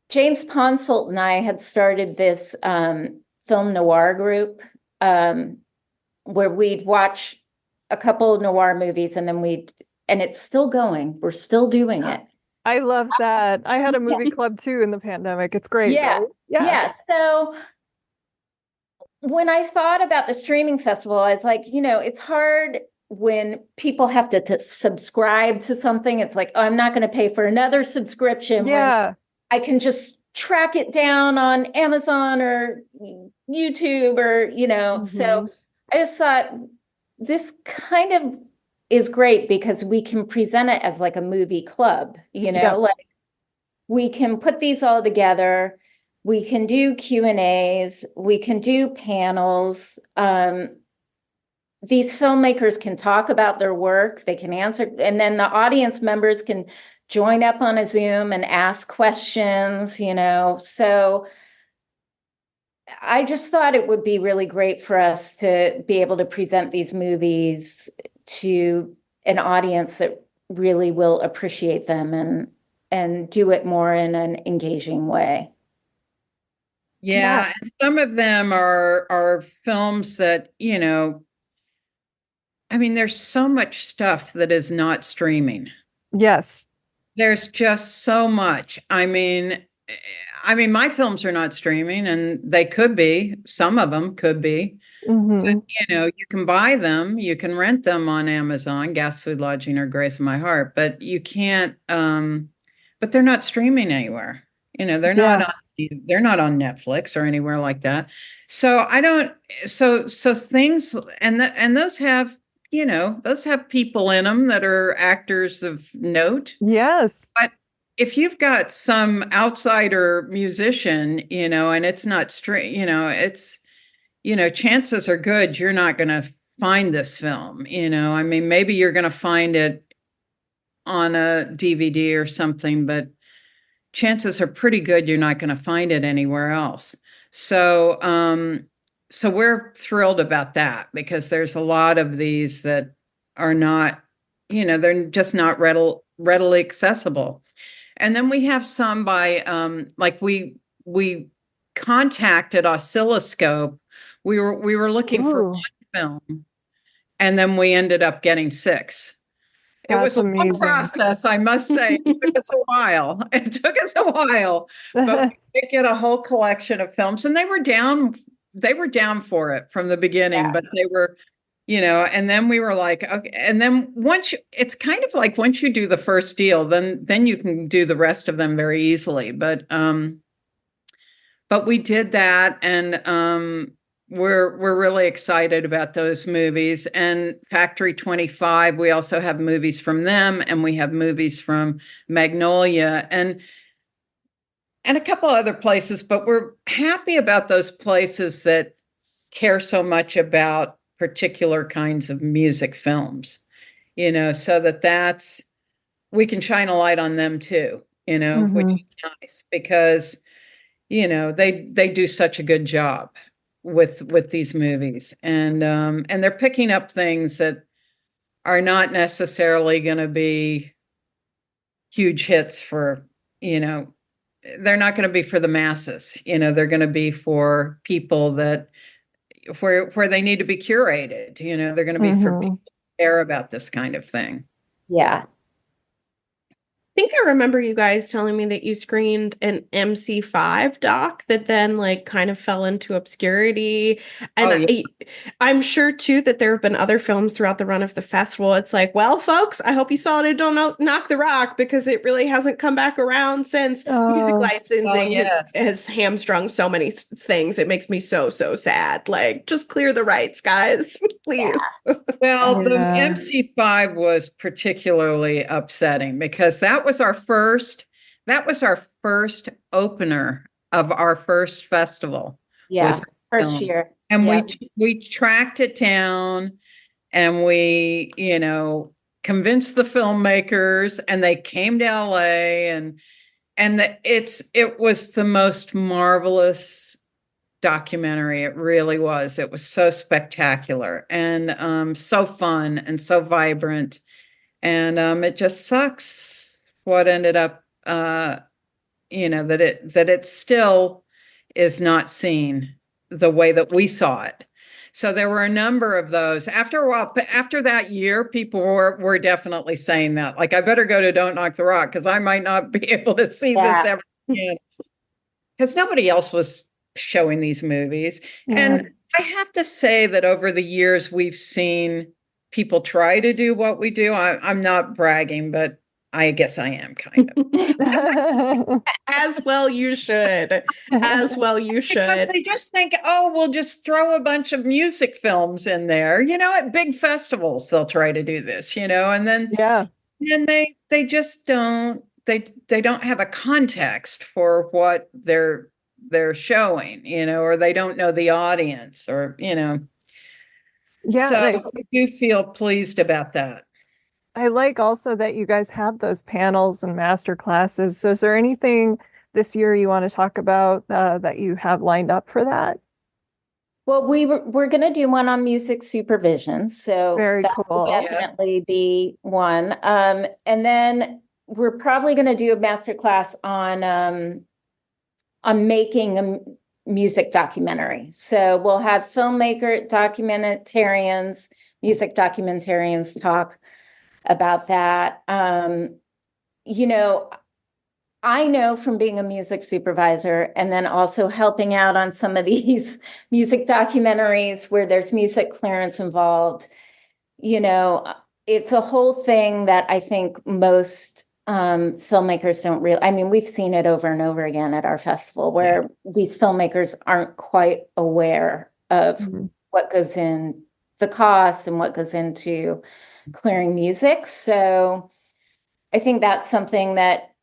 James Ponsolt and I had started this film noir group where we'd watch a couple of noir movies and then and it's still going. We're still doing it. I love that. I had a movie club too in the pandemic. It's great. Yeah. Right? Yeah. So when I thought about the streaming festival, I was like, it's hard when people have to subscribe to something. It's like, oh, I'm not going to pay for another subscription. Yeah. When I can just track it down on Amazon or YouTube or, so I just thought this kind of is great because we can present it as like a movie club, like we can put these all together. We can do Q&As, we can do panels. These filmmakers can talk about their work, they can answer, and then the audience members can join up on a Zoom and ask questions, So I just thought it would be really great for us to be able to present these movies to an audience that really will appreciate them and do it more in an engaging way. Yeah, Yes. and some of them are films that, there's so much stuff that is not streaming. Yes. There's just so much. I mean, my films are not streaming, and they could be. Some of them could be. But, you can buy them, you can rent them on Amazon, Gas, Food, Lodging, or Grace of My Heart, but you can't. But they're not streaming anywhere. They're not on Netflix or anywhere like that. So I don't. So things and those have. Those have people in them that are actors of note. Yes. But if you've got some outsider musician, and it's not it's, chances are good you're not going to find this film. Maybe you're going to find it on a DVD or something, but chances are pretty good you're not going to find it anywhere else. So, so we're thrilled about that because there's a lot of these that are not, they're just not readily accessible. And then we have some by, like we contacted Oscilloscope. We were looking for one film, and then we ended up getting 6. It was a long process, I must say. It took us a while. But we did get a whole collection of films, and they were down for it from the beginning, but they were, and then we were like, okay. And then it's kind of like once you do the first deal, then you can do the rest of them very easily. But we did that, and we're really excited about those movies. And Factory 25, we also have movies from them, and we have movies from Magnolia and a couple other places, but we're happy about those places that care so much about particular kinds of music films, so that's, we can shine a light on them too, which is nice because, they do such a good job with these movies, and they're picking up things that are not necessarily going to be huge hits for, they're not going to be for the masses, they're going to be for people that where they need to be curated, they're going to be for people who care about this kind of thing. Yeah. think I remember you guys telling me that you screened an MC5 doc that then like kind of fell into obscurity. And Oh, yeah. I'm sure too that there have been other films throughout the run of the festival. It's like, well, folks, I hope you saw it and don't knock the rock because it really hasn't come back around since Music Licensing yes. has hamstrung so many things. It makes me so sad. Like, just clear the rights, guys, please. Yeah. Well, the Yeah. MC5 was particularly upsetting because that was our first opener of our first festival. Yeah, was that first film. year. And Yeah. we tracked it down and we, convinced the filmmakers and they came to LA and it was the most marvelous documentary. It really was. It was so spectacular and so fun and so vibrant. And it just sucks what ended up that it still is not seen the way that we saw it. So there were a number of those. After a while, after that year, people were definitely saying that. Like, I better go to Don't Knock the Rock because I might not be able to see this ever again. Because nobody else was showing these movies. Yeah. And I have to say that over the years, we've seen people try to do what we do. I'm not bragging, but I guess I am kind of. As well you should. As well you should. Because they just think, oh, we'll just throw a bunch of music films in there. At big festivals, they'll try to do this, and then they just don't, they don't have a context for what they're showing, or they don't know the audience or, Yeah. So I do feel pleased about that. I like also that you guys have those panels and master classes. So is there anything this year you want to talk about that you have lined up for that? Well, we're going to do one on music supervision. So Very that cool. will definitely be one. And then we're probably going to do a master class on making a music documentary. So we'll have filmmaker documentarians, music documentarians talk about that. I know from being a music supervisor and then also helping out on some of these music documentaries where there's music clearance involved, it's a whole thing that I think most filmmakers don't really, we've seen it over and over again at our festival where these filmmakers aren't quite aware of what goes in the cost and what goes into clearing music. So I think that's something that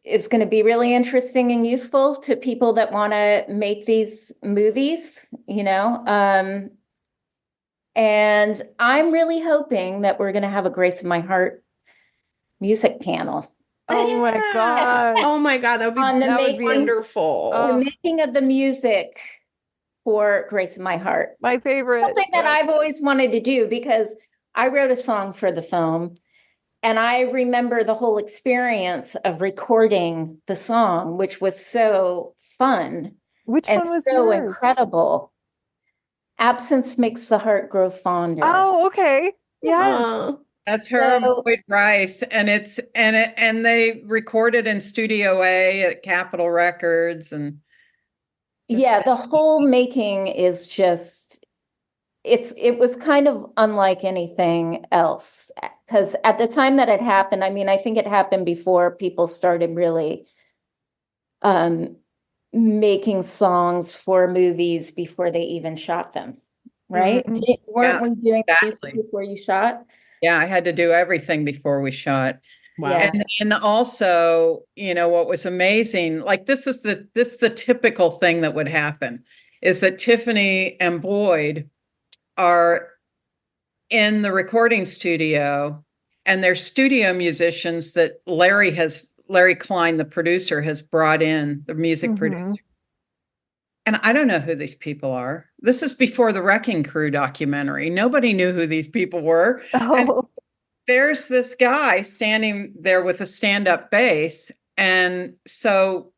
is going to be really interesting and useful to people that want to make these movies, and I'm really hoping that we're going to have a Grace of My Heart music panel. Oh my God. Oh my God, that would be wonderful. The making of the music for Grace of My Heart. My favorite. Something that I've always wanted to do because I wrote a song for the film and I remember the whole experience of recording the song, which was so fun. Which and one was so yours? incredible. Absence Makes the Heart Grow Fonder. Oh, okay. Yes. That's her and Boyd Rice, and and they recorded in Studio A at Capitol Records, and the whole making is just it was kind of unlike anything else because at the time that it happened, I think it happened before people started really making songs for movies before they even shot them, right? Weren't we doing exactly. Before you shot? Yeah, I had to do everything before we shot. Wow. Yeah. And also, what was amazing, like this is the typical thing that would happen is that Tiffany and Boyd are in the recording studio and they're studio musicians that Larry Klein, the producer, has brought in, the music producer. And I don't know who these people are. This is before the Wrecking Crew documentary. Nobody knew who these people were. And there's this guy standing there with a stand-up bass. And so,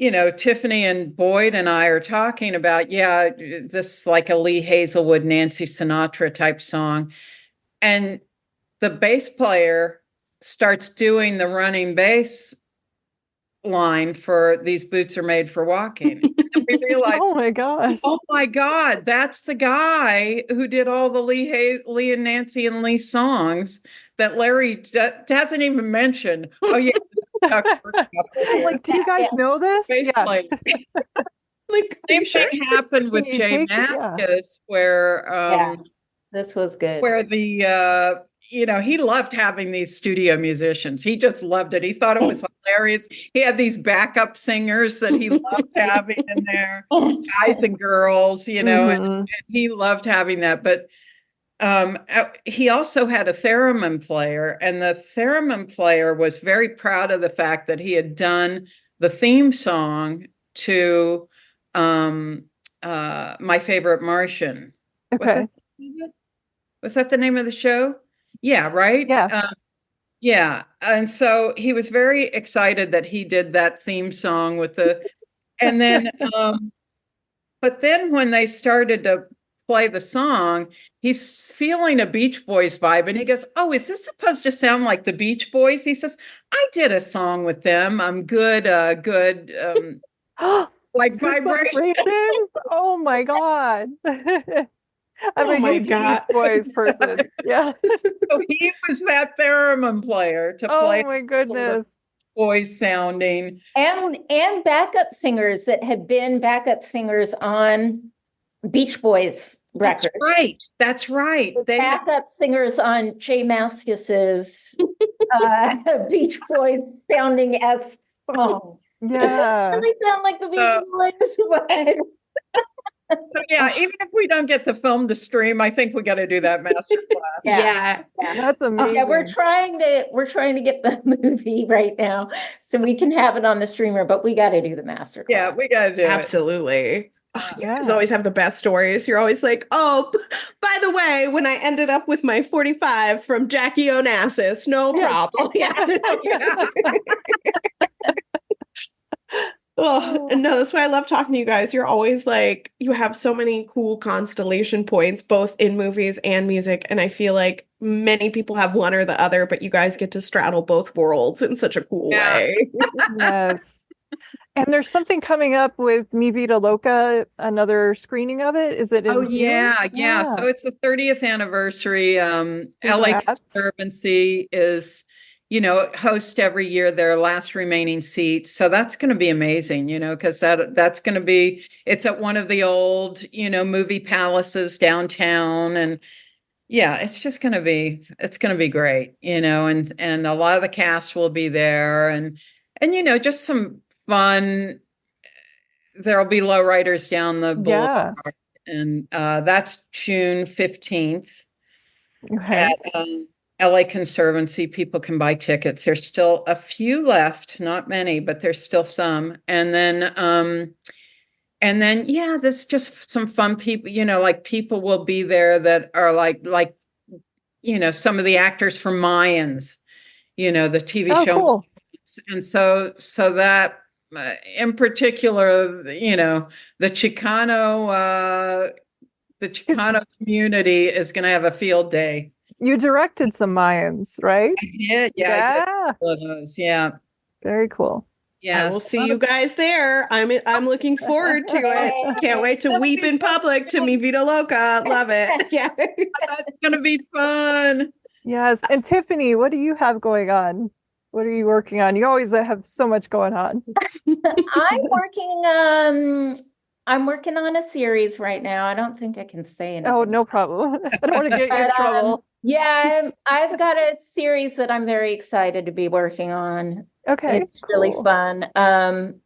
Tiffany and Boyd and I are talking about, this like a Lee Hazelwood, Nancy Sinatra type song. And the bass player starts doing the running bass line for "These Boots Are Made for Walking." And we realized, Oh my gosh. oh my God, that's the guy who did all the Lee and Nancy and Lee songs that Larry doesn't even mention. Oh yeah, this is Chuck Berghoff Like, do you guys know this? here. Yeah. Like same thing happened with Can you Jay take it? Yeah. Mascis, where This was good. where the he loved having these studio musicians. He just loved it. He thought it was hilarious. He had these backup singers that he loved having in there, guys and girls, and he loved having that. But he also had a theremin player, and the theremin player was very proud of the fact that he had done the theme song to My Favorite Martian. Okay. Was that the name of the show? Yeah, right? Yeah. Yeah. And so he was very excited that he did that theme song and then, but then when they started to play the song, he's feeling a Beach Boys vibe. And he goes, "Oh, is this supposed to sound like the Beach Boys?" He says, "I did a song with them. I'm good, like vibration." Oh my God. I'm a huge Beach Boys person. Yeah. So he was that theremin player to play. Oh my goodness. Sort of voice sounding. And backup singers that had been backup singers on Beach Boys records. That's right. They backup singers on Jay Mascis's Beach Boys sounding as song. Yeah. It really sound like the Beach Boys. So yeah, even if we don't get the film to stream, I think we got to do that master class. Yeah. That's amazing. Yeah, we're trying to get the movie right now so we can have it on the streamer, but we got to do the master class. Yeah, we got to do it. Absolutely. You guys always have the best stories. You're always like, "Oh, by the way, when I ended up with my 45 from Jackie Onassis, no problem." Yeah. Oh, no, that's why I love talking to you guys. You're always like, you have so many cool constellation points, both in movies and music. And I feel like many people have one or the other, but you guys get to straddle both worlds in such a cool way. Yes. And there's something coming up with Mi Vida Loca, another screening of it. Is it in June? Yeah. So it's the 30th anniversary. LA Conservancy is host every year their last remaining seats. So that's going to be amazing, because that's going to be, it's at one of the old, movie palaces downtown. And yeah, it's going to be great, and a lot of the cast will be there and just some fun. There'll be lowriders down the boulevard. And that's June 15th at LA Conservancy. People can buy tickets. There's still a few left, not many, but there's still some. And then there's just some fun people, like people will be there that are like, some of the actors from Mayans, the TV show. Cool. And so that in particular, the Chicano community is going to have a field day. You directed some Mayans, right? I did. Yeah. I did all of those. Yeah. Very cool. Yeah. I will see you guys there. I'm looking forward to it. Can't wait to weep in public to Mi Vida Loca. Love it. Yeah. That's going to be fun. Yes. And Tiffany, what do you have going on? What are you working on? You always have so much going on. I'm working on a series right now. I don't think I can say anything. Oh, no problem. I don't want to get you in trouble. Yeah, I've got a series that I'm very excited to be working on. Okay. It's really fun. But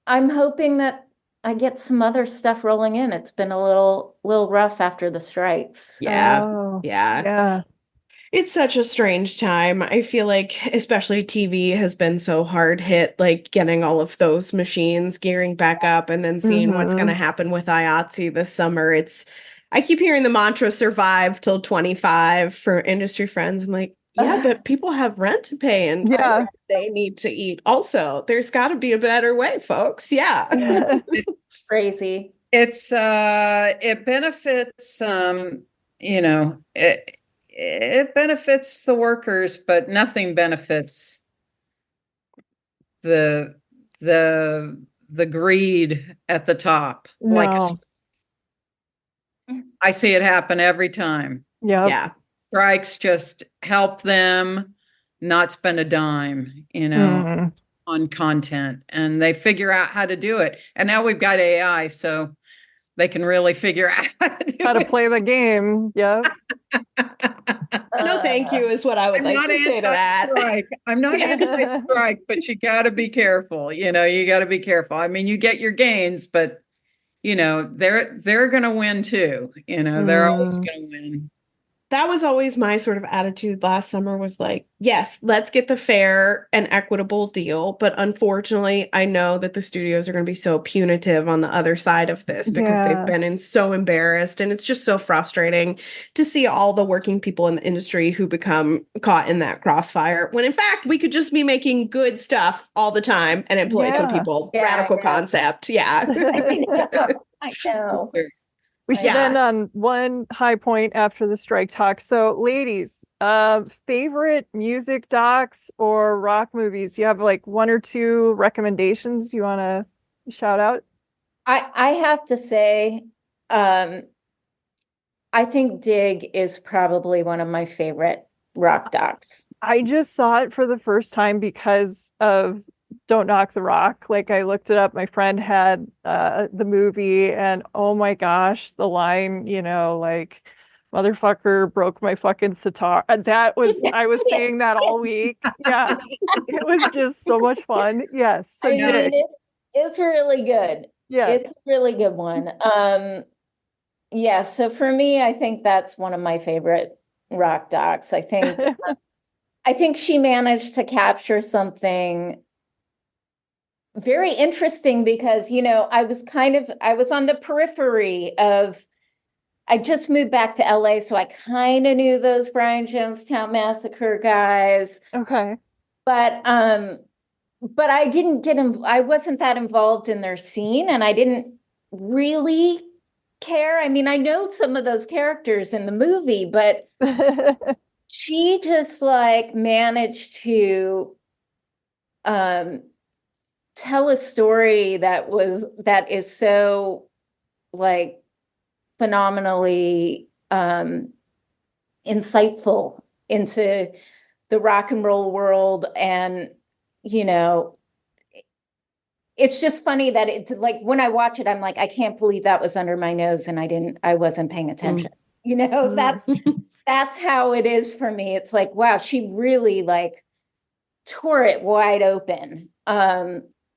I'm hoping that I get some other stuff rolling in. It's been a little rough after the strikes. Yeah. It's such a strange time. I feel like especially TV has been so hard hit, like getting all of those machines gearing back up and then seeing what's going to happen with IATSE this summer. I keep hearing the mantra survive till 25 for industry friends. I'm like, yeah, but people have rent to pay and they need to eat. Also, there's got to be a better way, folks. Yeah. It's crazy. It benefits, it benefits the workers, but nothing benefits the greed at the top. Like No. I see it happen every time. Yep. Yeah. Strikes just help them not spend a dime, on content, and they figure out how to do it. And now we've got AI, so they can really figure out How to play the game. Yep. No, thank you is what I would I'm like not to say to that. anti-strike. I'm not anti-strike, but you got to be careful. You got to be careful. I mean, you get your gains, but they're going to win too. They're always going to win. That was always my sort of attitude last summer, was like, yes, let's get the fair and equitable deal. But unfortunately, I know that the studios are going to be so punitive on the other side of this because they've been so embarrassed. And it's just so frustrating to see all the working people in the industry who become caught in that crossfire, when in fact, we could just be making good stuff all the time and employ some people. Radical concept. Yeah. I know. We should end on one high point after the strike talk. So, ladies, favorite music docs or rock movies? You have like one or two recommendations you want to shout out? I have to say, I think Dig is probably one of my favorite rock docs. I just saw it for the first time because of Don't Knock the Rock. Like, I looked it up. My friend had the movie, and oh my gosh, the line, like, motherfucker broke my fucking sitar. That was, I was saying that all week. Yeah. It was just so much fun. Yes. So it's really good. Yeah. It's a really good one. Yeah. So for me, I think that's one of my favorite rock docs. I think she managed to capture something very interesting because, I was on the periphery of, I just moved back to LA, so I kind of knew those Brian Jonestown Massacre guys. Okay. But I didn't I wasn't that involved in their scene, and I didn't really care. I mean, I know some of those characters in the movie, but she just managed to tell a story that is so phenomenally insightful into the rock and roll world. And it's just funny that it's when I watch it, I'm like, I can't believe that was under my nose and I wasn't paying attention. That's how it is for me. It's like, wow, she really tore it wide open.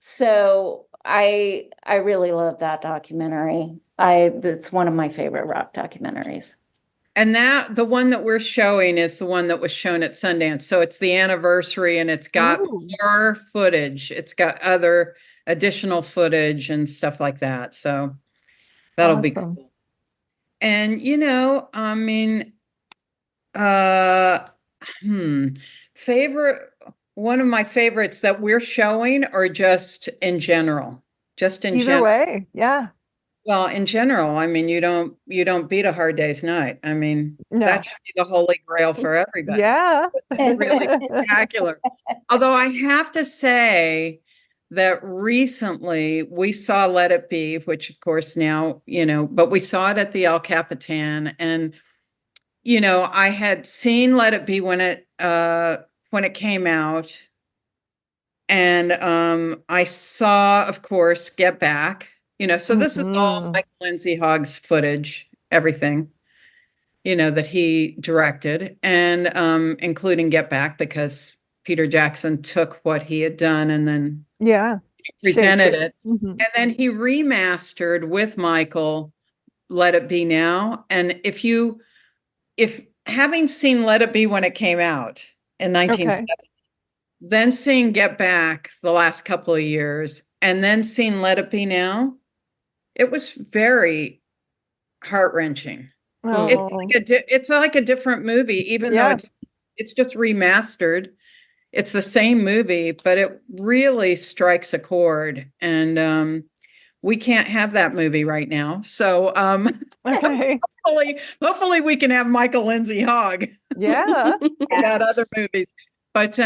So I really love that documentary. It's one of my favorite rock documentaries. And the one that we're showing is the one that was shown at Sundance. So it's the anniversary, and it's got more footage. It's got other additional footage and stuff like that. So that'll be cool. And, I mean, one of my favorites that we're showing, or just in general? Just in general. Either way, yeah. Well, in general, I mean, you don't beat a hard day's night. I mean, that should be the holy grail for everybody. Yeah. It's really spectacular. Although I have to say that recently we saw Let It Be, which of course now, but we saw it at the El Capitan, and I had seen Let It Be when it came out, and I saw, of course, Get Back. So this is all Mike Lindsay Hogg's footage, everything, that he directed, and including Get Back, because Peter Jackson took what he had done and then presented it. Mm-hmm. And then he remastered with Michael Let It Be Now. And if having seen Let It Be when it came out in 1970, then seeing Get Back the last couple of years, and then seeing Let It Be Now, it was very heart-wrenching. Oh. It's like a different movie, even though it's just remastered. It's the same movie, but it really strikes a chord. And we can't have that movie right now. So Okay. hopefully we can have Michael Lindsay Hogg Yeah. about other movies. But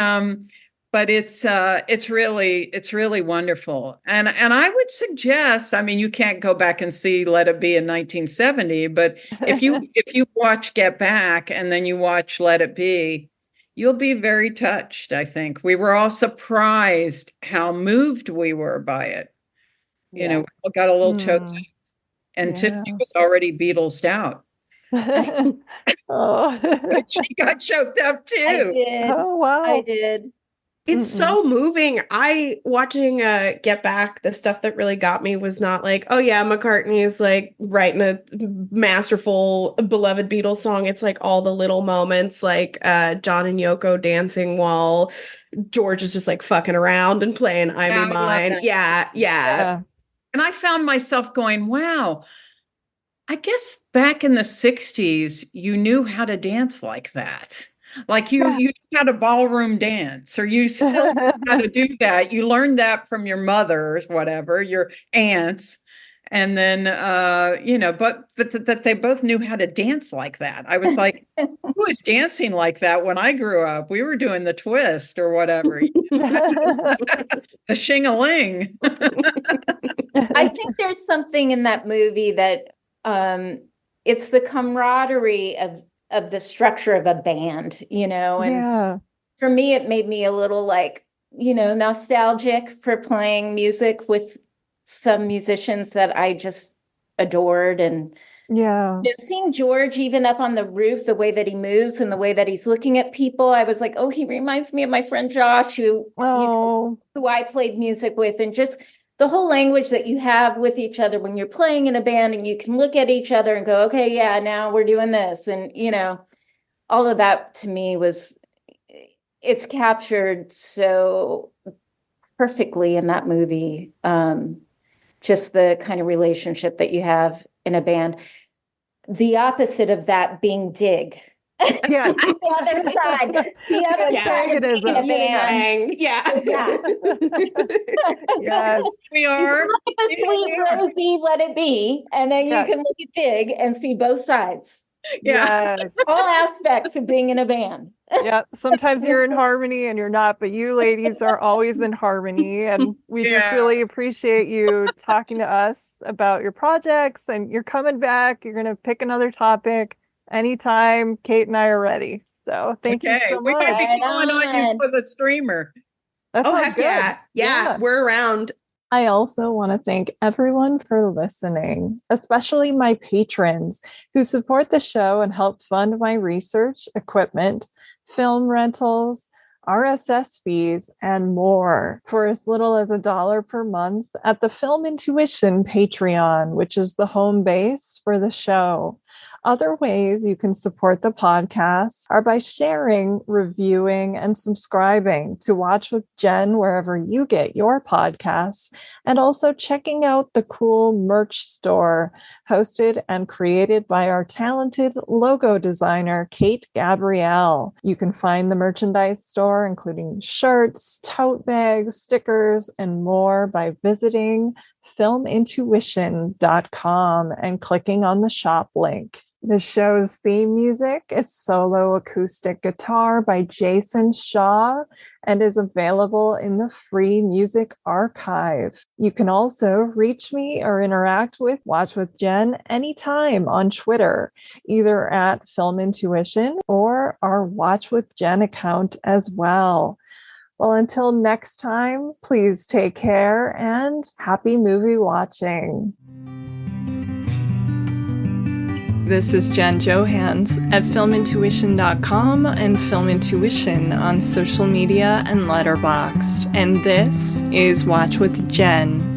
it's really wonderful. And I would suggest, I mean, you can't go back and see Let It Be in 1970, but if you watch Get Back and then you watch Let It Be, you'll be very touched, I think. We were all surprised how moved we were by it. You know, we got a little choked up, and Tiffany was already Beatlesed out. Oh. She got choked up too. I did. Oh, wow. I did. It's so moving. Watching Get Back, the stuff that really got me was not like, oh yeah, McCartney is like writing a masterful, beloved Beatles song. It's like all the little moments, like John and Yoko dancing while George is just like fucking around and playing I'm Mine. Yeah. And I found myself going, wow, I guess back in the 60s, you knew how to dance like that. Like you knew how to ballroom dance, or you still knew how to do that. You learned that from your mother or whatever, your aunts. And then, but that they both knew how to dance like that. I was like, who was dancing like that when I grew up? We were doing the twist or whatever. The shing-a-ling. I think there's something in that movie that it's the camaraderie of the structure of a band, and for me, it made me a little like, nostalgic for playing music with some musicians that I just adored. And seeing George even up on the roof, the way that he moves and the way that he's looking at people, I was like, oh, he reminds me of my friend Josh, who I played music with, and just the whole language that you have with each other when you're playing in a band, and you can look at each other and go, okay, yeah, now we're doing this. And, all of that to me it's captured so perfectly in that movie. Just the kind of relationship that you have in a band. The opposite of that being dig. Yes. The other side. The other side of being a band. Yeah. Yes. We are. Look at the sweet Rosie, Let It Be, and then you can look at dig and see both sides. Yes. All aspects of being in a band. Yeah. Sometimes you're in harmony and you're not, but you ladies are always in harmony. And we just really appreciate you talking to us about your projects, and you're coming back. You're going to pick another topic anytime. Kate and I are ready. So thank you so much. We might be calling on you for the streamer. Heck good. Yeah, we're around. I also want to thank everyone for listening, especially my patrons who support the show and help fund my research, equipment, film rentals, RSS fees, and more for as little as $1 per month at the Film Intuition Patreon, which is the home base for the show. Other ways you can support the podcast are by sharing, reviewing, and subscribing to Watch with Jen wherever you get your podcasts, and also checking out the cool merch store hosted and created by our talented logo designer, Kate Gabrielle. You can find the merchandise store, including shirts, tote bags, stickers, and more by visiting filmintuition.com and clicking on the shop link. The show's theme music is Solo Acoustic Guitar by Jason Shaw and is available in the free music archive. You can also reach me or interact with Watch with Jen anytime on Twitter, either at Film Intuition or our Watch with Jen account as well. Well, until next time, please take care and happy movie watching. This is Jen Johans at filmintuition.com and Film Intuition on social media and Letterboxd. And this is Watch with Jen.